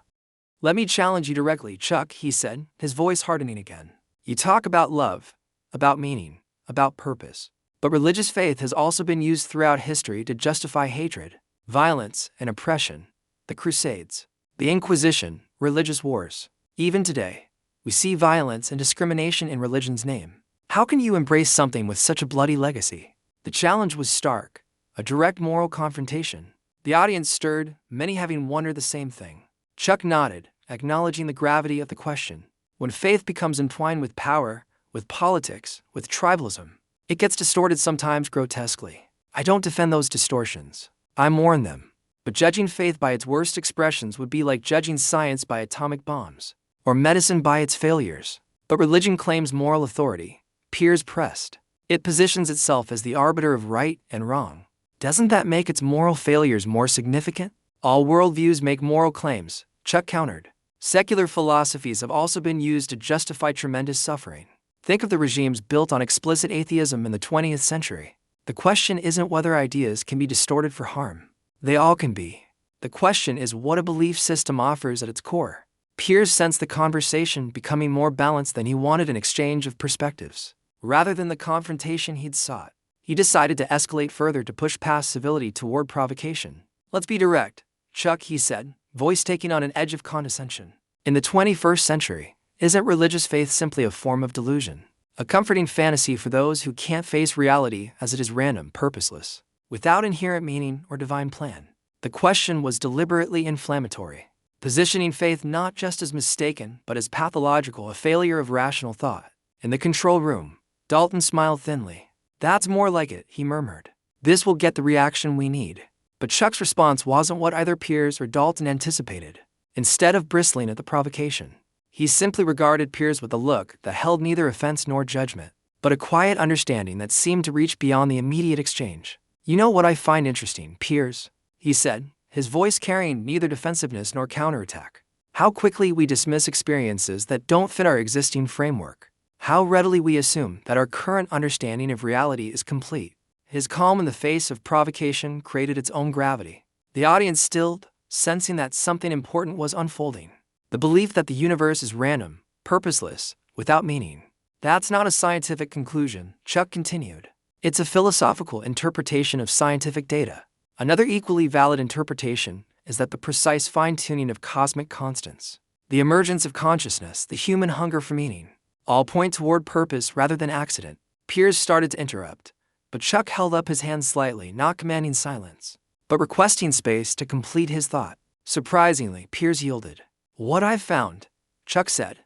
Let me challenge you directly, Chuck, he said, his voice hardening again. You talk about love, about meaning, about purpose. But religious faith has also been used throughout history to justify hatred, violence, and oppression. The Crusades, the Inquisition, religious wars. Even today, We see violence and discrimination in religion's name. How can you embrace something with such a bloody legacy? The challenge was stark, a direct moral confrontation. The audience stirred, many having wondered the same thing. Chuck nodded, acknowledging the gravity of the question. When faith becomes entwined with power, with politics, with tribalism, it gets distorted, sometimes grotesquely. I don't defend those distortions. I mourn them. But judging faith by its worst expressions would be like judging science by atomic bombs, or medicine by its failures. But religion claims moral authority. Piers pressed. It positions itself as the arbiter of right and wrong. Doesn't that make its moral failures more significant? All worldviews make moral claims, Chuck countered. Secular philosophies have also been used to justify tremendous suffering. Think of the regimes built on explicit atheism in the 20th century. The question isn't whether ideas can be distorted for harm. They all can be. The question is what a belief system offers at its core. Piers sensed the conversation becoming more balanced than he wanted, an exchange of perspectives. Rather than the confrontation he'd sought, he decided to escalate further, to push past civility toward provocation. Let's be direct, Chuck, he said, voice taking on an edge of condescension. In the 21st century, isn't religious faith simply a form of delusion? A comforting fantasy for those who can't face reality as it is random, purposeless, without inherent meaning or divine plan? The question was deliberately inflammatory, positioning faith not just as mistaken but as pathological, a failure of rational thought. In the control room, Dalton smiled thinly. That's more like it, he murmured. This will get the reaction we need. But Chuck's response wasn't what either Piers or Dalton anticipated. Instead of bristling at the provocation, he simply regarded Piers with a look that held neither offense nor judgment, but a quiet understanding that seemed to reach beyond the immediate exchange. You know what I find interesting, Piers, he said, his voice carrying neither defensiveness nor counterattack. How quickly we dismiss experiences that don't fit our existing framework. How readily we assume that our current understanding of reality is complete. His calm in the face of provocation created its own gravity. The audience stilled, sensing that something important was unfolding. The belief that the universe is random, purposeless, without meaning. That's not a scientific conclusion, Chuck continued. It's a philosophical interpretation of scientific data. Another equally valid interpretation is that the precise fine-tuning of cosmic constants, the emergence of consciousness, the human hunger for meaning, all point toward purpose rather than accident. Piers started to interrupt, but Chuck held up his hand slightly, not commanding silence, but requesting space to complete his thought. Surprisingly, Piers yielded. What I've found, Chuck said,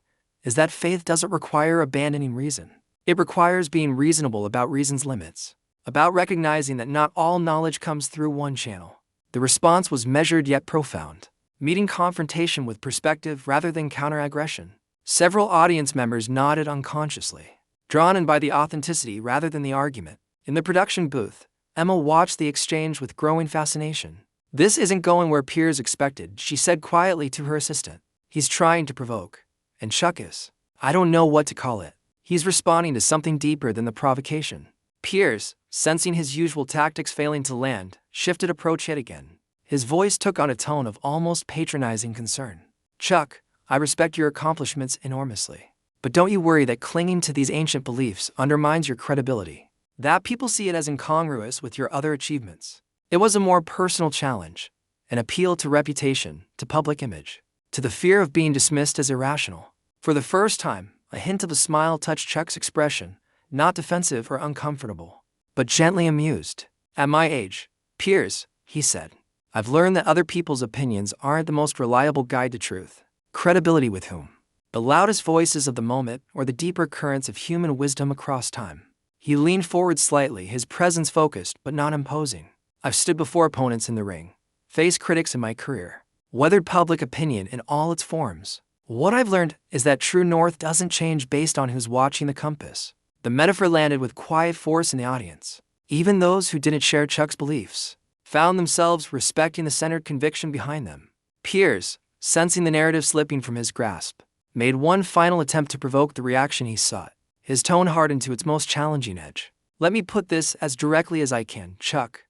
is that faith doesn't require abandoning reason. It requires being reasonable about reason's limits, about recognizing that not all knowledge comes through one channel. The response was measured yet profound, meeting confrontation with perspective rather than counter-aggression. Several audience members nodded unconsciously, drawn in by the authenticity rather than the argument. In the production booth, Emma watched the exchange with growing fascination. This isn't going where Piers expected, she said quietly to her assistant. He's trying to provoke. And Chuck is. I don't know what to call it. He's responding to something deeper than the provocation. Piers, sensing his usual tactics failing to land, shifted approach yet again. His voice took on a tone of almost patronizing concern. Chuck, I respect your accomplishments enormously. But don't you worry that clinging to these ancient beliefs undermines your credibility. That people see it as incongruous with your other achievements. It was a more personal challenge, an appeal to reputation, to public image, to the fear of being dismissed as irrational. For the first time, a hint of a smile touched Chuck's expression, not defensive or uncomfortable, but gently amused. At my age, Piers, he said, I've learned that other people's opinions aren't the most reliable guide to truth. Credibility with whom? The loudest voices of the moment or the deeper currents of human wisdom across time? He leaned forward slightly, his presence focused but not imposing. I've stood before opponents in the ring, faced critics in my career, weathered public opinion in all its forms. What I've learned is that true north doesn't change based on who's watching the compass. The metaphor landed with quiet force in the audience. Even those who didn't share Chuck's beliefs found themselves respecting the centered conviction behind them. Piers, sensing the narrative slipping from his grasp, made one final attempt to provoke the reaction he sought. His tone hardened to its most challenging edge. Let me put this as directly as I can, Chuck.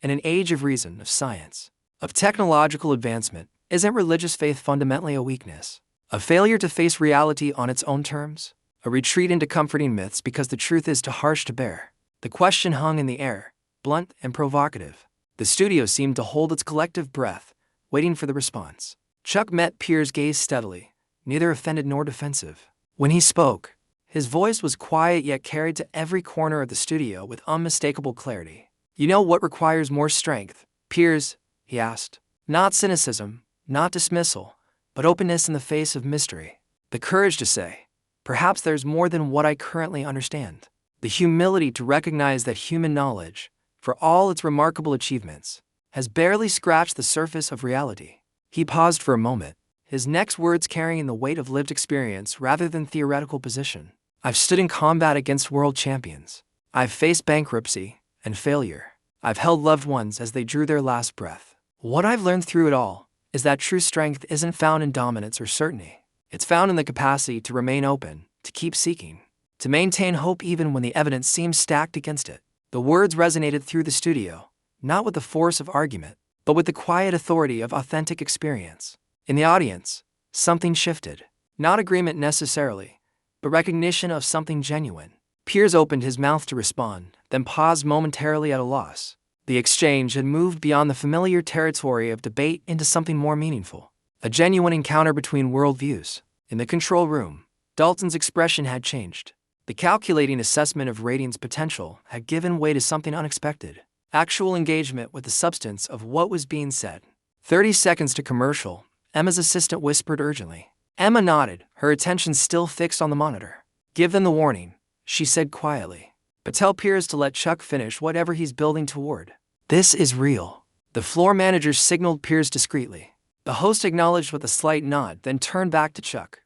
In an age of reason, of science, of technological advancement, isn't religious faith fundamentally a weakness? A failure to face reality on its own terms? A retreat into comforting myths because the truth is too harsh to bear? The question hung in the air, blunt and provocative. The studio seemed to hold its collective breath, waiting for the response. Chuck met Piers' gaze steadily, neither offended nor defensive. When he spoke, his voice was quiet yet carried to every corner of the studio with unmistakable clarity. You know what requires more strength, Piers? He asked. Not cynicism, not dismissal, but openness in the face of mystery. The courage to say, perhaps there's more than what I currently understand. The humility to recognize that human knowledge, for all its remarkable achievements, has barely scratched the surface of reality. He paused for a moment, his next words carrying the weight of lived experience rather than theoretical position. I've stood in combat against world champions. I've faced bankruptcy and failure. I've held loved ones as they drew their last breath. What I've learned through it all is that true strength isn't found in dominance or certainty. It's found in the capacity to remain open, to keep seeking, to maintain hope even when the evidence seems stacked against it. The words resonated through the studio, not with the force of argument, but with the quiet authority of authentic experience. In the audience, something shifted. Not agreement necessarily, but recognition of something genuine. Piers opened his mouth to respond, then paused momentarily at a loss. The exchange had moved beyond the familiar territory of debate into something more meaningful. A genuine encounter between worldviews. In the control room, Dalton's expression had changed. The calculating assessment of ratings potential had given way to something unexpected. Actual engagement with the substance of what was being said. 30 seconds to commercial, Emma's assistant whispered urgently. Emma nodded, her attention still fixed on the monitor. Give them the warning, she said quietly. But tell Piers to let Chuck finish whatever he's building toward. This is real. The floor manager signaled Piers discreetly. The host acknowledged with a slight nod, then turned back to Chuck.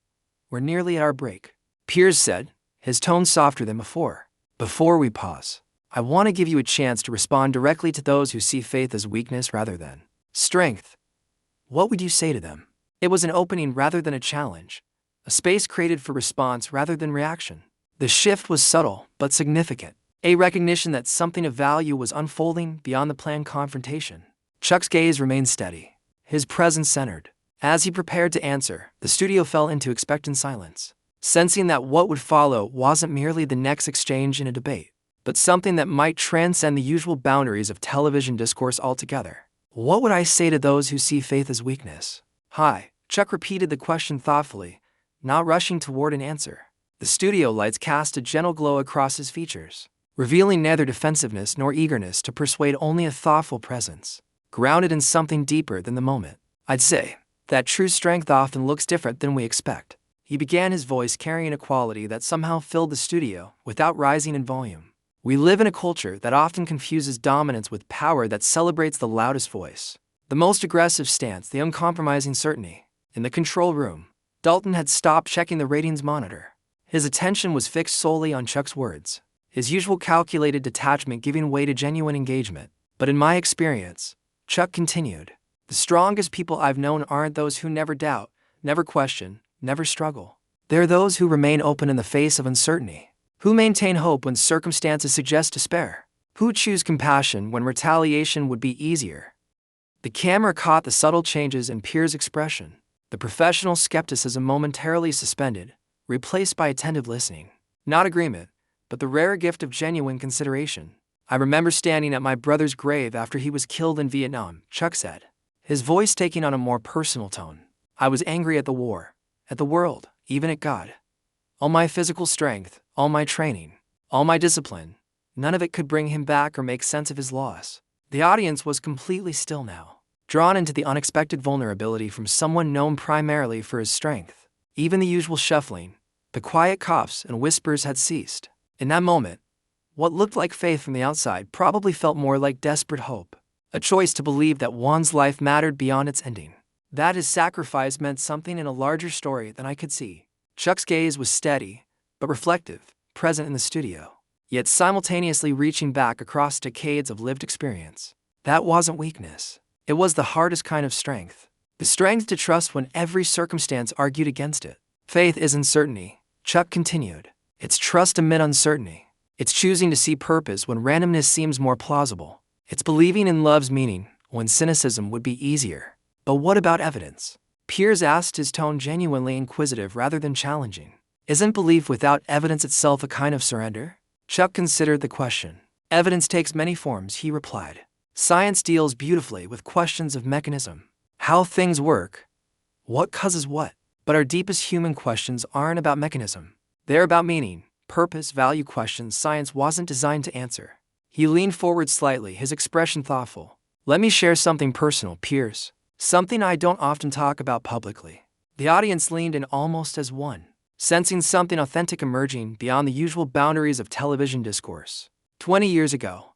We're nearly at our break, Piers said, his tone softer than before. Before we pause, I want to give you a chance to respond directly to those who see faith as weakness rather than strength. What would you say to them? It was an opening rather than a challenge, a space created for response rather than reaction. The shift was subtle but significant, a recognition that something of value was unfolding beyond the planned confrontation. Chuck's gaze remained steady, his presence centered. As he prepared to answer, the studio fell into expectant silence, sensing that what would follow wasn't merely the next exchange in a debate, but something that might transcend the usual boundaries of television discourse altogether. What would I say to those who see faith as weakness? Hi, Chuck repeated the question thoughtfully, not rushing toward an answer. The studio lights cast a gentle glow across his features, revealing neither defensiveness nor eagerness to persuade, only a thoughtful presence, grounded in something deeper than the moment. I'd say that true strength often looks different than we expect. He began, his voice carrying a quality that somehow filled the studio without rising in volume. We live in a culture that often confuses dominance with power, that celebrates the loudest voice, the most aggressive stance, the uncompromising certainty. In the control room, Dalton had stopped checking the ratings monitor. His attention was fixed solely on Chuck's words, his usual calculated detachment giving way to genuine engagement. But in my experience, Chuck continued, the strongest people I've known aren't those who never doubt, never question, never struggle. They're those who remain open in the face of uncertainty, who maintain hope when circumstances suggest despair, who choose compassion when retaliation would be easier. The camera caught the subtle changes in Piers' expression, the professional skepticism momentarily suspended, replaced by attentive listening. Not agreement, but the rare gift of genuine consideration. I remember standing at my brother's grave after he was killed in Vietnam, Chuck said, his voice taking on a more personal tone. I was angry at the war, at the world, even at God. All my physical strength, all my training, all my discipline, none of it could bring him back or make sense of his loss. The audience was completely still now, drawn into the unexpected vulnerability from someone known primarily for his strength. Even the usual shuffling, the quiet coughs and whispers had ceased. In that moment, what looked like faith from the outside probably felt more like desperate hope, a choice to believe that one's life mattered beyond its ending, that his sacrifice meant something in a larger story than I could see. Chuck's gaze was steady, but reflective, present in the studio, yet simultaneously reaching back across decades of lived experience. That wasn't weakness. It was the hardest kind of strength. The strength to trust when every circumstance argued against it. Faith is uncertainty, Chuck continued. It's trust amid uncertainty. It's choosing to see purpose when randomness seems more plausible. It's believing in love's meaning when cynicism would be easier. But what about evidence? Piers asked, his tone genuinely inquisitive rather than challenging. Isn't belief without evidence itself a kind of surrender? Chuck considered the question. Evidence takes many forms, he replied. Science deals beautifully with questions of mechanism, how things work, what causes what. But our deepest human questions aren't about mechanism. They're about meaning, purpose, value, questions science wasn't designed to answer. He leaned forward slightly, his expression thoughtful. Let me share something personal, Piers. Something I don't often talk about publicly. The audience leaned in almost as one, sensing something authentic emerging beyond the usual boundaries of television discourse. 20 years ago,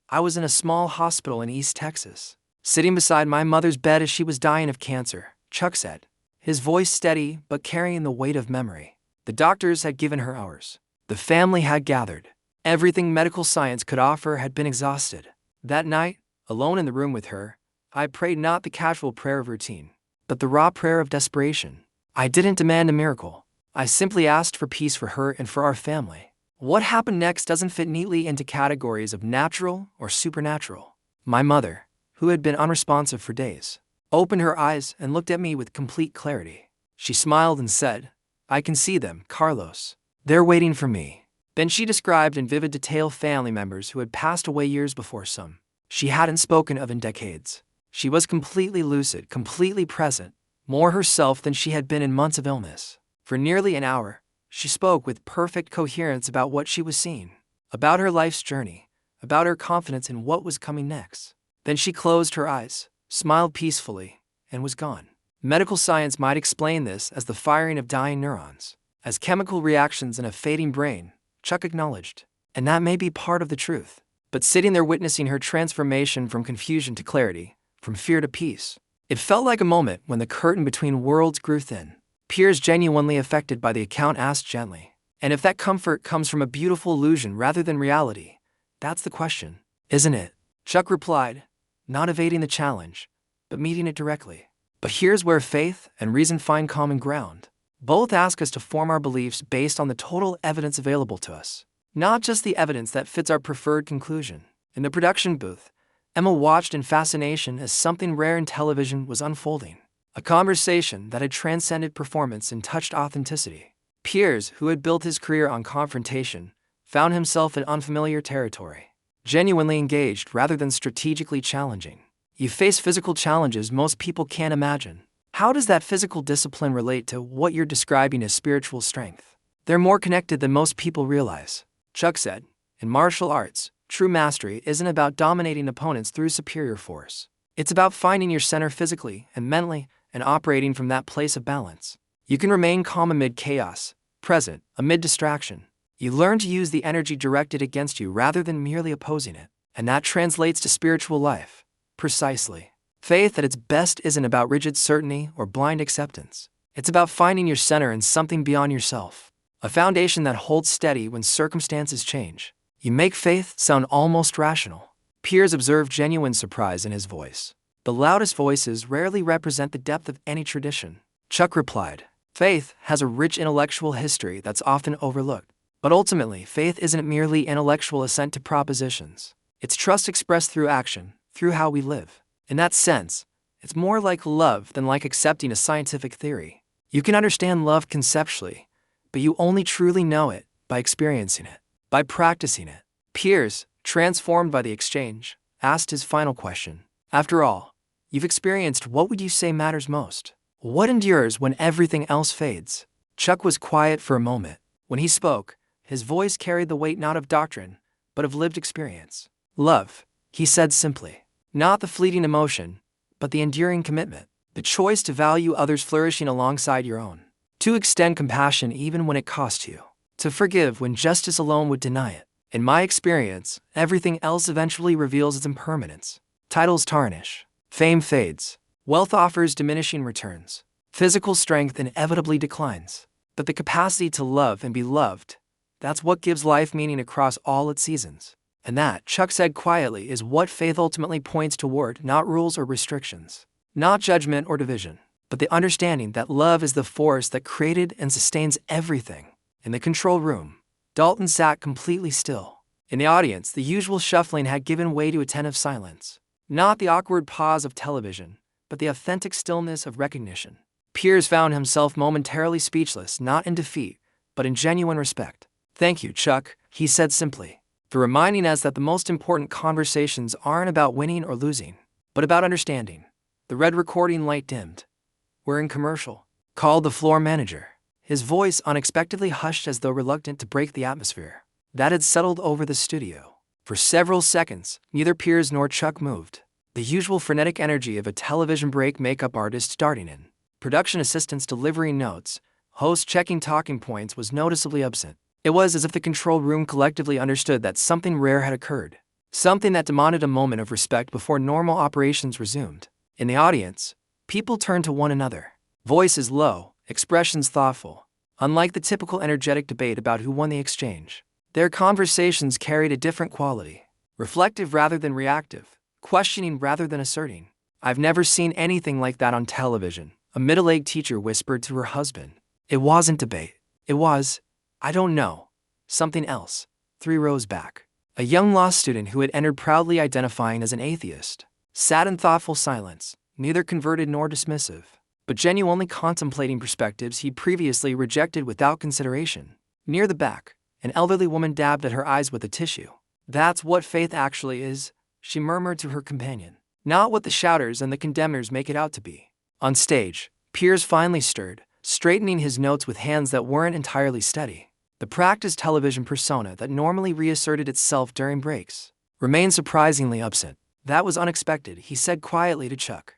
I was in a small hospital in East Texas, sitting beside my mother's bed as she was dying of cancer, Chuck said, his voice steady but carrying the weight of memory. The doctors had given her hours. The family had gathered. Everything medical science could offer had been exhausted. That night, alone in the room with her, I prayed not the casual prayer of routine, but the raw prayer of desperation. I didn't demand a miracle. I simply asked for peace for her and for our family. What happened next doesn't fit neatly into categories of natural or supernatural. My mother, who had been unresponsive for days, opened her eyes and looked at me with complete clarity. She smiled and said, "I can see them, Carlos. They're waiting for me." Then she described in vivid detail family members who had passed away years before, some she hadn't spoken of in decades. She was completely lucid, completely present, more herself than she had been in months of illness. For nearly an hour, she spoke with perfect coherence about what she was seeing, about her life's journey, about her confidence in what was coming next. Then she closed her eyes, smiled peacefully, and was gone. Medical science might explain this as the firing of dying neurons, as chemical reactions in a fading brain, Chuck acknowledged. And that may be part of the truth. But sitting there witnessing her transformation from confusion to clarity, from fear to peace, it felt like a moment when the curtain between worlds grew thin. Piers, genuinely affected by the account, asked gently, "And if that comfort comes from a beautiful illusion rather than reality, that's the question, isn't it?" Chuck replied, not evading the challenge, but meeting it directly. But here's where faith and reason find common ground. Both ask us to form our beliefs based on the total evidence available to us, not just the evidence that fits our preferred conclusion. In the production booth, Emma watched in fascination as something rare in television was unfolding, a conversation that had transcended performance and touched authenticity. Piers, who had built his career on confrontation, found himself in unfamiliar territory, genuinely engaged rather than strategically challenging. You face physical challenges most people can't imagine. How does that physical discipline relate to what you're describing as spiritual strength? They're more connected than most people realize, Chuck said. In martial arts, true mastery isn't about dominating opponents through superior force. It's about finding your center physically and mentally and operating from that place of balance. You can remain calm amid chaos, present amid distraction. You learn to use the energy directed against you rather than merely opposing it. And that translates to spiritual life. Precisely. Faith at its best isn't about rigid certainty or blind acceptance. It's about finding your center in something beyond yourself, a foundation that holds steady when circumstances change. You make faith sound almost rational. Piers observed genuine surprise in his voice. The loudest voices rarely represent the depth of any tradition. Chuck replied, "Faith has a rich intellectual history that's often overlooked. But ultimately, faith isn't merely intellectual assent to propositions. It's trust expressed through action, through how we live. In that sense, it's more like love than like accepting a scientific theory. You can understand love conceptually, but you only truly know it by experiencing it, by practicing it." Piers, transformed by the exchange, asked his final question. "After all, you've experienced what would you say matters most? What endures when everything else fades?" Chuck was quiet for a moment. When he spoke, his voice carried the weight not of doctrine, but of lived experience. "Love," he said simply. Not the fleeting emotion, but the enduring commitment. The choice to value others flourishing alongside your own. To extend compassion even when it costs you. To forgive when justice alone would deny it. In my experience, everything else eventually reveals its impermanence. Titles tarnish. Fame fades. Wealth offers diminishing returns. Physical strength inevitably declines. But the capacity to love and be loved, that's what gives life meaning across all its seasons. And that, Chuck said quietly, is what faith ultimately points toward, not rules or restrictions, not judgment or division, but the understanding that love is the force that created and sustains everything. In the control room, Dalton sat completely still. In the audience, the usual shuffling had given way to attentive silence. Not the awkward pause of television, but the authentic stillness of recognition. Piers found himself momentarily speechless, not in defeat, but in genuine respect. "Thank you, Chuck," he said simply, for reminding us that the most important conversations aren't about winning or losing, but about understanding. The red recording light dimmed. "We're in commercial." called the floor manager, his voice unexpectedly hushed as though reluctant to break the atmosphere that had settled over the studio. For several seconds, neither Piers nor Chuck moved, the usual frenetic energy of a television break, makeup artist starting in, production assistants delivering notes, host checking talking points was noticeably absent. It was as if the control room collectively understood that something rare had occurred, something that demanded a moment of respect before normal operations resumed. In the audience, people turned to one another, voices low, expressions thoughtful. Unlike the typical energetic debate about who won the exchange, their conversations carried a different quality, reflective rather than reactive, questioning rather than asserting. "I've never seen anything like that on television," a middle-aged teacher whispered to her husband. "It wasn't debate. It was, I don't know, something else." 3 rows back, a young law student who had entered proudly identifying as an atheist sat in thoughtful silence, neither converted nor dismissive, but genuinely contemplating perspectives he'd previously rejected without consideration. Near the back, an elderly woman dabbed at her eyes with a tissue. "That's what faith actually is," she murmured to her companion. "Not what the shouters and the condemners make it out to be." On stage, Piers finally stirred, straightening his notes with hands that weren't entirely steady. The practiced television persona that normally reasserted itself during breaks remained surprisingly absent. "That was unexpected," he said quietly to Chuck.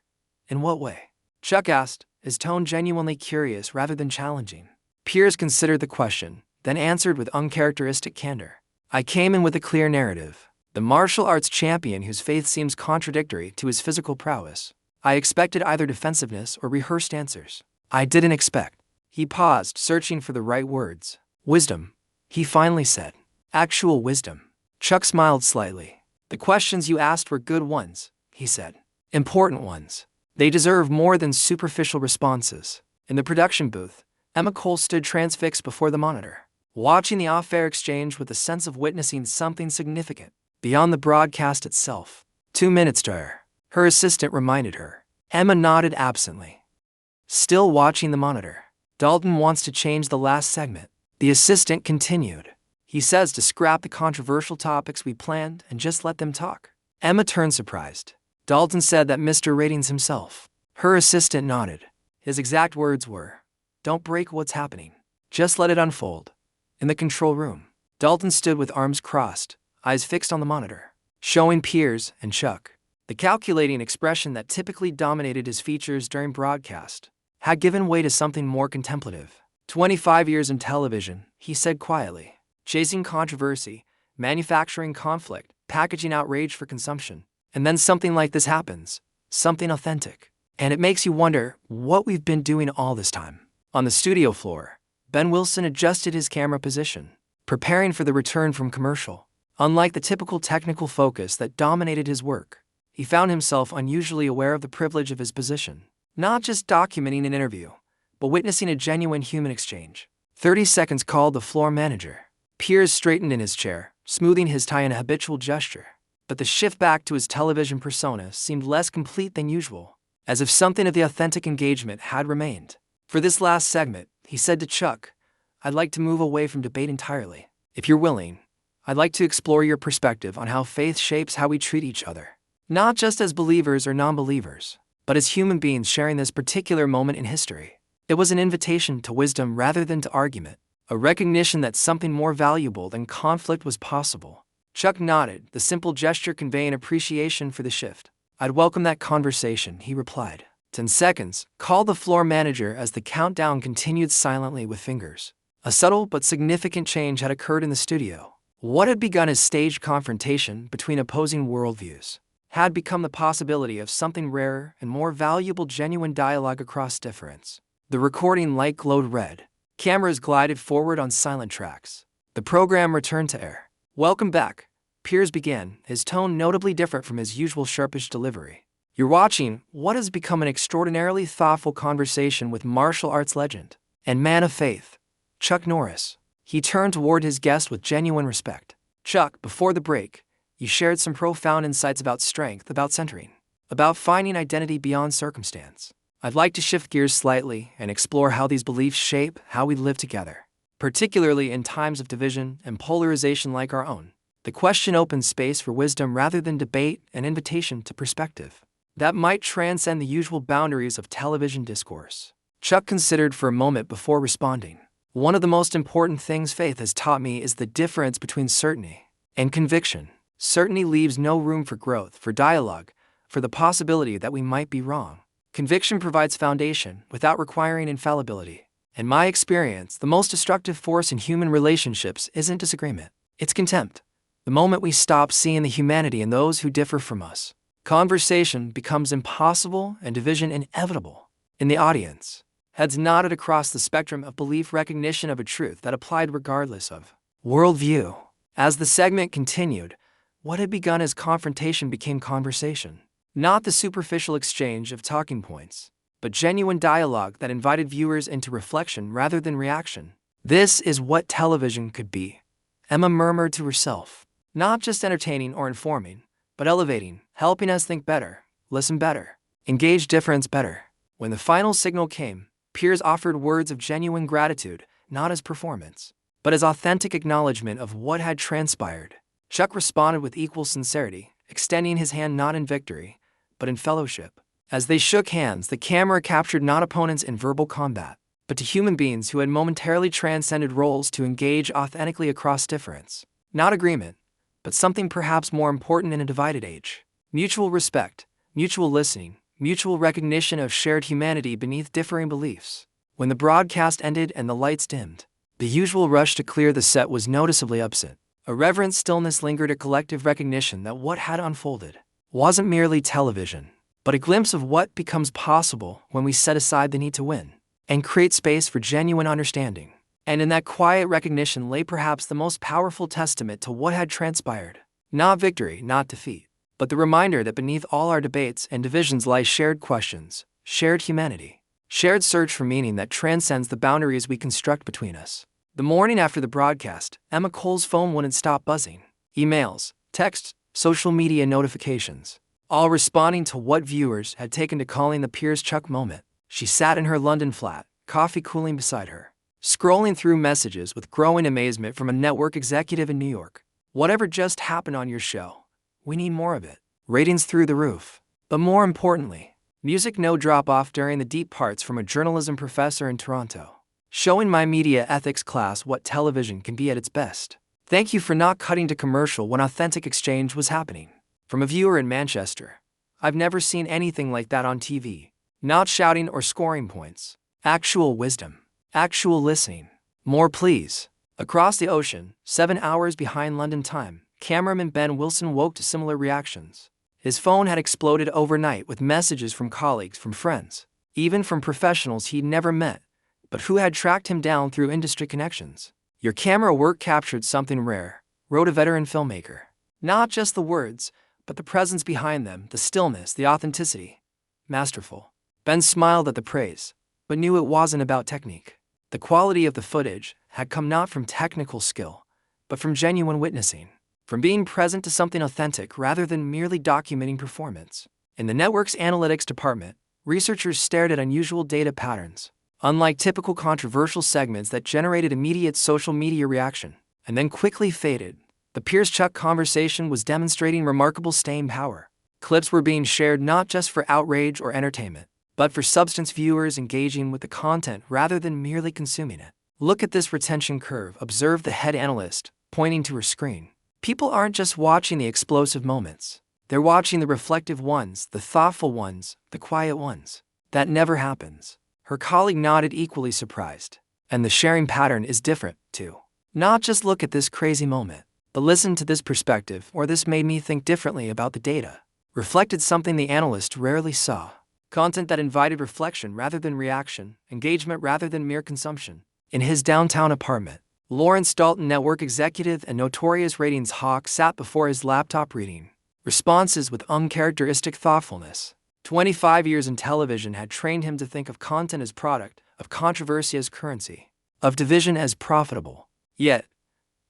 "In what way?" Chuck asked, his tone genuinely curious rather than challenging. Piers considered the question, then answered with uncharacteristic candor. "I came in with a clear narrative. The martial arts champion whose faith seems contradictory to his physical prowess. I expected either defensiveness or rehearsed answers. I didn't expect." He paused, searching for the right words. "Wisdom," he finally said. "Actual wisdom." Chuck smiled slightly. "The questions you asked were good ones," he said. "Important ones. They deserve more than superficial responses." In the production booth, Emma Cole stood transfixed before the monitor, watching the off-air exchange with a sense of witnessing something significant beyond the broadcast itself. 2 minutes to her assistant reminded her. Emma nodded absently, still watching the monitor. "Dalton wants to change the last segment," the assistant continued. "He says to scrap the controversial topics we planned and just let them talk." Emma turned surprised. "Dalton said that Mr. Ratings himself." Her assistant nodded. His exact words were, "Don't break what's happening. Just let it unfold." In the control room, Dalton stood with arms crossed, eyes fixed on the monitor, showing Piers and Chuck. The calculating expression that typically dominated his features during broadcast had given way to something more contemplative. 25 years in television," he said quietly. "Chasing controversy, manufacturing conflict, packaging outrage for consumption. And then something like this happens, something authentic. And it makes you wonder what we've been doing all this time." On the studio floor, Ben Wilson adjusted his camera position, preparing for the return from commercial. Unlike the typical technical focus that dominated his work, he found himself unusually aware of the privilege of his position. Not just documenting an interview, but witnessing a genuine human exchange. 30 seconds called the floor manager. Piers straightened in his chair, smoothing his tie in a habitual gesture. But the shift back to his television persona seemed less complete than usual, as if something of the authentic engagement had remained. "For this last segment," he said to Chuck, "I'd like to move away from debate entirely. If you're willing, I'd like to explore your perspective on how faith shapes how we treat each other. Not just as believers or non-believers, but as human beings sharing this particular moment in history." It was an invitation to wisdom rather than to argument, a recognition that something more valuable than conflict was possible. Chuck nodded, the simple gesture conveying appreciation for the shift. "I'd welcome that conversation," he replied. 10 seconds, called the floor manager as the countdown continued silently with fingers. A subtle but significant change had occurred in the studio. What had begun as staged confrontation between opposing worldviews had become the possibility of something rarer and more valuable: genuine dialogue across difference. The recording light glowed red. Cameras glided forward on silent tracks. The program returned to air. "Welcome back," Piers began, his tone notably different from his usual sharpish delivery. "You're watching what has become an extraordinarily thoughtful conversation with martial arts legend and man of faith, Chuck Norris." He turned toward his guest with genuine respect. "Chuck, before the break, you shared some profound insights about strength, about centering, about finding identity beyond circumstance. I'd like to shift gears slightly and explore how these beliefs shape how we live together, particularly in times of division and polarization like our own." The question opened space for wisdom rather than debate, an invitation to perspective that might transcend the usual boundaries of television discourse. Chuck considered for a moment before responding. One of the most important things faith has taught me is the difference between certainty and conviction. Certainty leaves no room for growth, for dialogue, for the possibility that we might be wrong. Conviction provides foundation without requiring infallibility. In my experience, the most destructive force in human relationships isn't disagreement, it's contempt. The moment we stop seeing the humanity in those who differ from us, conversation becomes impossible and division inevitable. In the audience, heads nodded across the spectrum of belief, recognition of a truth that applied regardless of worldview. As the segment continued, what had begun as confrontation became conversation. Not the superficial exchange of talking points, but genuine dialogue that invited viewers into reflection rather than reaction. This is what television could be, Emma murmured to herself. Not just entertaining or informing, but elevating, helping us think better, listen better, engage difference better. When the final signal came, Piers offered words of genuine gratitude, not as performance, but as authentic acknowledgement of what had transpired. Chuck responded with equal sincerity, extending his hand not in victory, but in fellowship. As they shook hands, the camera captured not opponents in verbal combat, but to human beings who had momentarily transcended roles to engage authentically across difference. Not agreement, but something perhaps more important in a divided age. Mutual respect, mutual listening, mutual recognition of shared humanity beneath differing beliefs. When the broadcast ended and the lights dimmed, the usual rush to clear the set was noticeably absent. A reverent stillness lingered, a collective recognition that what had unfolded wasn't merely television, but a glimpse of what becomes possible when we set aside the need to win and create space for genuine understanding. And in that quiet recognition lay perhaps the most powerful testament to what had transpired. Not victory, not defeat, but the reminder that beneath all our debates and divisions lie shared questions, shared humanity, shared search for meaning that transcends the boundaries we construct between us. The morning after the broadcast, Emma Cole's phone wouldn't stop buzzing. Emails, texts, social media notifications, all responding to what viewers had taken to calling the Piers Chuck moment. She sat in her London flat, coffee cooling beside her, scrolling through messages with growing amazement from a network executive in New York. Whatever just happened on your show, we need more of it. Ratings through the roof. But more importantly, music no drop off during the deep parts from a journalism professor in Toronto, showing my media ethics class what television can be at its best. Thank you for not cutting to commercial when authentic exchange was happening. From a viewer in Manchester, I've never seen anything like that on TV. Not shouting or scoring points. Actual wisdom. Actual listening. More please. Across the ocean, 7 hours behind London time, cameraman Ben Wilson woke to similar reactions. His phone had exploded overnight with messages from colleagues, from friends, even from professionals he'd never met, but who had tracked him down through industry connections. Your camera work captured something rare, wrote a veteran filmmaker. Not just the words, but the presence behind them, the stillness, the authenticity. Masterful. Ben smiled at the praise, but knew it wasn't about technique. The quality of the footage had come not from technical skill, but from genuine witnessing, from being present to something authentic rather than merely documenting performance. In the network's analytics department, researchers stared at unusual data patterns. Unlike typical controversial segments that generated immediate social media reaction and then quickly faded, the Piers Chuck conversation was demonstrating remarkable staying power. Clips were being shared not just for outrage or entertainment, but for substance, viewers engaging with the content rather than merely consuming it. Look at this retention curve, observed the head analyst, pointing to her screen. People aren't just watching the explosive moments. They're watching the reflective ones, the thoughtful ones, the quiet ones. That never happens. Her colleague nodded, equally surprised. And the sharing pattern is different, too. Not just look at this crazy moment, but listen to this perspective, or this made me think differently about the data. Reflected something the analyst rarely saw. Content that invited reflection rather than reaction, engagement rather than mere consumption. In his downtown apartment, Lawrence Dalton, network executive and notorious ratings hawk, sat before his laptop reading responses with uncharacteristic thoughtfulness. 25 years in television had trained him to think of content as product, of controversy as currency, of division as profitable. Yet,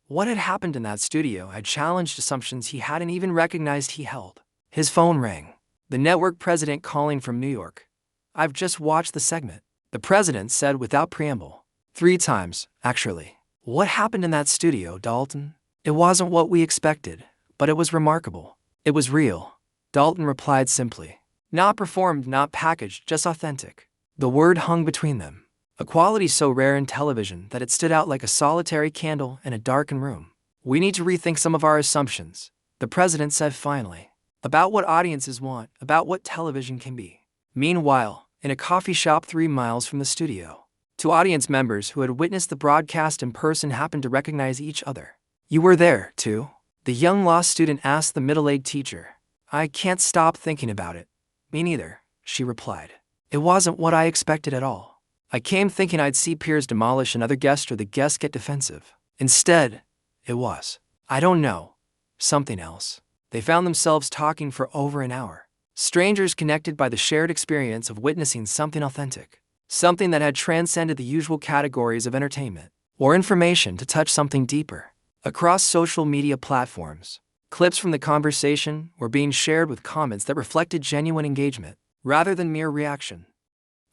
what had happened in that studio had challenged assumptions he hadn't even recognized he held. His phone rang. The network president calling from New York. "I've just watched the segment," the president said without preamble. 3 times, actually. "What happened in that studio, Dalton?" "It wasn't what we expected, but it was remarkable. It was real," Dalton replied simply. "Not performed, not packaged, just authentic." The word hung between them, a quality so rare in television that it stood out like a solitary candle in a darkened room. "We need to rethink some of our assumptions," the president said finally, "about what audiences want, about what television can be." Meanwhile, in a coffee shop 3 miles from the studio, two audience members who had witnessed the broadcast in person happened to recognize each other. "You were there, too?" the young law student asked the middle-aged teacher. "I can't stop thinking about it." "Me neither," she replied. "It wasn't what I expected at all. I came thinking I'd see Piers demolish another guest or the guests get defensive. Instead, it was, I don't know, something else." They found themselves talking for over an hour. Strangers connected by the shared experience of witnessing something authentic, something that had transcended the usual categories of entertainment or information to touch something deeper. Across social media platforms, clips from the conversation were being shared with comments that reflected genuine engagement rather than mere reaction.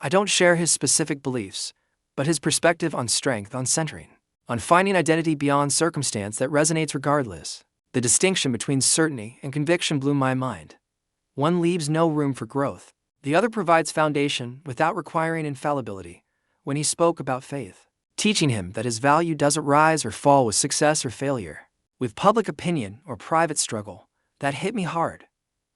"I don't share his specific beliefs, but his perspective on strength, on centering, on finding identity beyond circumstance that resonates regardless. The distinction between certainty and conviction blew my mind. One leaves no room for growth. The other provides foundation without requiring infallibility." When he spoke about faith, teaching him that his value doesn't rise or fall with success or failure, with public opinion or private struggle, that hit me hard.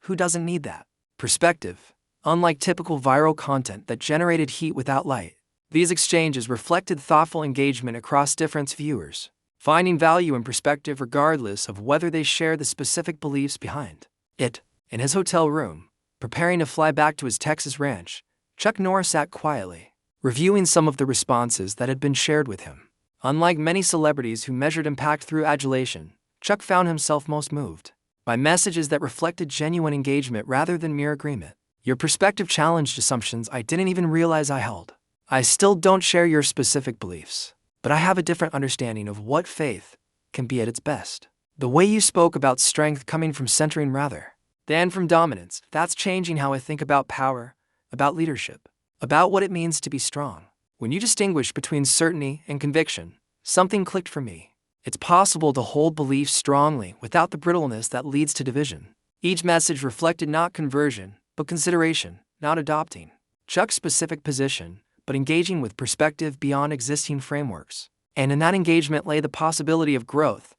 Who doesn't need that perspective? Unlike typical viral content that generated heat without light, these exchanges reflected thoughtful engagement across different viewers, finding value in perspective regardless of whether they share the specific beliefs behind it. In his hotel room, preparing to fly back to his Texas ranch, Chuck Norris sat quietly, reviewing some of the responses that had been shared with him. Unlike many celebrities who measured impact through adulation, Chuck found himself most moved by messages that reflected genuine engagement rather than mere agreement. "Your perspective challenged assumptions I didn't even realize I held. I still don't share your specific beliefs, but I have a different understanding of what faith can be at its best. The way you spoke about strength coming from centering rather than from dominance, that's changing how I think about power, about leadership, about what it means to be strong. When you distinguish between certainty and conviction, something clicked for me. It's possible to hold beliefs strongly without the brittleness that leads to division." Each message reflected not conversion, but consideration, not adopting Chuck's specific position, but engaging with perspective beyond existing frameworks. And in that engagement lay the possibility of growth,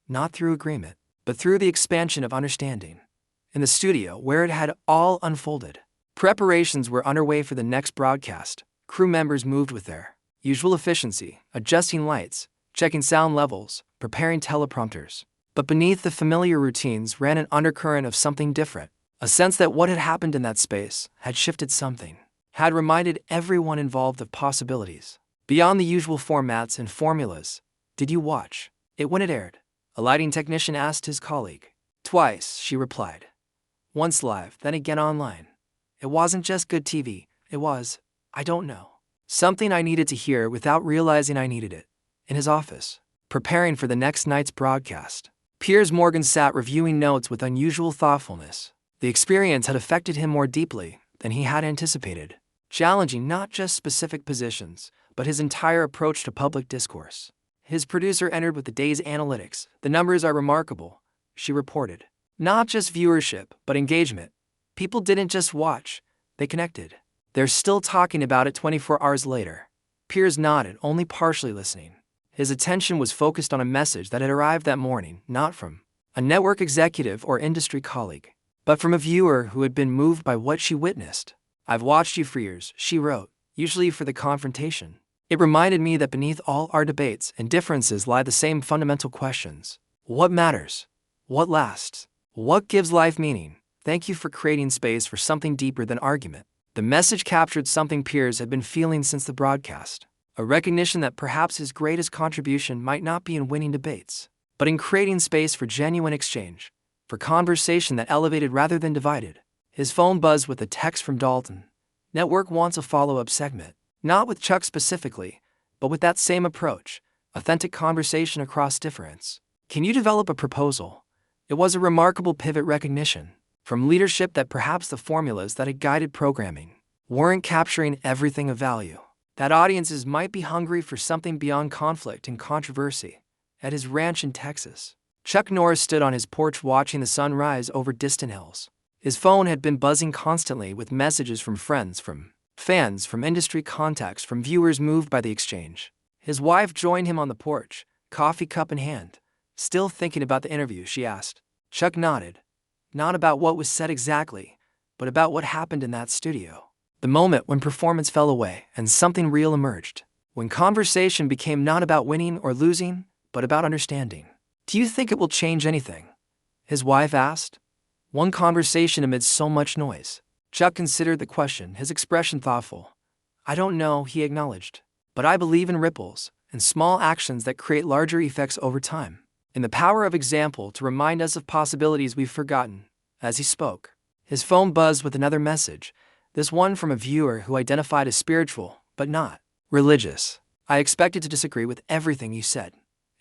not through agreement, but through the expansion of understanding. In the studio, where it had all unfolded, preparations were underway for the next broadcast. Crew members moved with their usual efficiency, adjusting lights, checking sound levels, preparing teleprompters. But beneath the familiar routines ran an undercurrent of something different, a sense that what had happened in that space had shifted something, had reminded everyone involved of possibilities beyond the usual formats and formulas. "Did you watch it when it aired?" a lighting technician asked his colleague. "Twice," she replied. "Once live, then again online. It wasn't just good TV, it was, I don't know, something I needed to hear without realizing I needed it." In his office, preparing for the next night's broadcast, Piers Morgan sat reviewing notes with unusual thoughtfulness. The experience had affected him more deeply than he had anticipated, challenging not just specific positions, but his entire approach to public discourse. His producer entered with the day's analytics. "The numbers are remarkable," she reported. "Not just viewership, but engagement. People didn't just watch, they connected. They're still talking about it 24 hours later." Piers nodded, only partially listening. His attention was focused on a message that had arrived that morning, not from a network executive or industry colleague, but from a viewer who had been moved by what she witnessed. "I've watched you for years," she wrote, usually for the confrontation. "It reminded me that beneath all our debates and differences lie the same fundamental questions. What matters? What lasts? What gives life meaning? Thank you for creating space for something deeper than argument." The message captured something Piers had been feeling since the broadcast, a recognition that perhaps his greatest contribution might not be in winning debates, but in creating space for genuine exchange, for conversation that elevated rather than divided. His phone buzzed with a text from Dalton. "Network wants a follow-up segment, not with Chuck specifically, but with that same approach, authentic conversation across difference. Can you develop a proposal?" It was a remarkable pivot recognition from leadership that perhaps the formulas that had guided programming weren't capturing everything of value, that audiences might be hungry for something beyond conflict and controversy. At his ranch in Texas, Chuck Norris stood on his porch watching the sun rise over distant hills. His phone had been buzzing constantly with messages from friends, from Fans from industry contacts, from viewers moved by the exchange. His wife joined him on the porch, coffee cup in hand. Still thinking about the interview, she asked. Chuck nodded. Not about what was said exactly, but about what happened in that studio. The moment when performance fell away and something real emerged. When conversation became not about winning or losing, but about understanding. Do you think it will change anything? His wife asked. One conversation amid so much noise. Chuck considered the question, his expression thoughtful. I don't know, he acknowledged. But I believe in ripples, and small actions that create larger effects over time. In the power of example to remind us of possibilities we've forgotten. As he spoke, his phone buzzed with another message, this one from a viewer who identified as spiritual, but not religious. I expected to disagree with everything you said.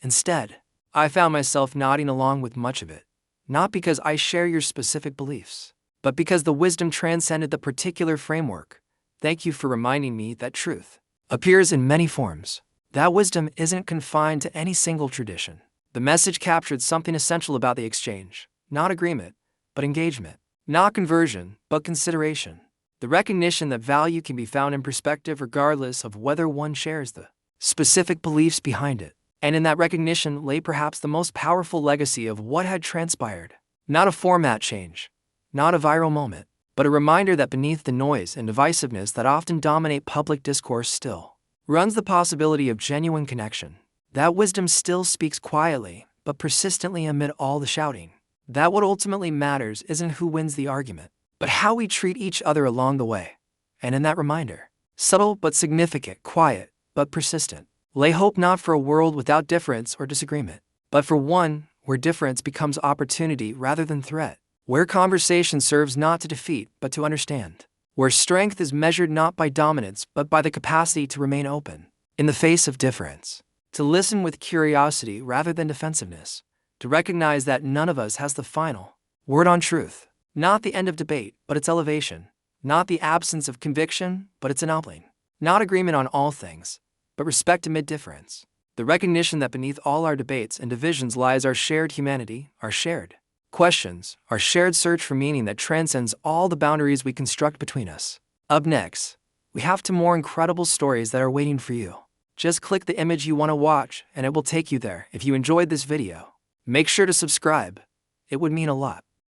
Instead, I found myself nodding along with much of it. Not because I share your specific beliefs, but because the wisdom transcended the particular framework. Thank you for reminding me that truth appears in many forms. That wisdom isn't confined to any single tradition. The message captured something essential about the exchange. Not agreement, but engagement. Not conversion, but consideration. The recognition that value can be found in perspective regardless of whether one shares the specific beliefs behind it. And in that recognition lay perhaps the most powerful legacy of what had transpired. Not a format change, not a viral moment, but a reminder that beneath the noise and divisiveness that often dominate public discourse still runs the possibility of genuine connection. That wisdom still speaks quietly, but persistently amid all the shouting. That what ultimately matters isn't who wins the argument, but how we treat each other along the way. And in that reminder, subtle but significant, quiet but persistent, lay hope not for a world without difference or disagreement, but for one where difference becomes opportunity rather than threat, where conversation serves not to defeat but to understand, where strength is measured not by dominance but by the capacity to remain open in the face of difference, to listen with curiosity rather than defensiveness, to recognize that none of us has the final word on truth, not the end of debate but its elevation, not the absence of conviction but its ennobling, not agreement on all things, but respect amid difference. The recognition that beneath all our debates and divisions lies our shared humanity, our shared questions, our shared search for meaning that transcends all the boundaries we construct between us. Up next, we have 2 more incredible stories that are waiting for you. Just click the image you want to watch and it will take you there. If you enjoyed this video, make sure to subscribe. It would mean a lot.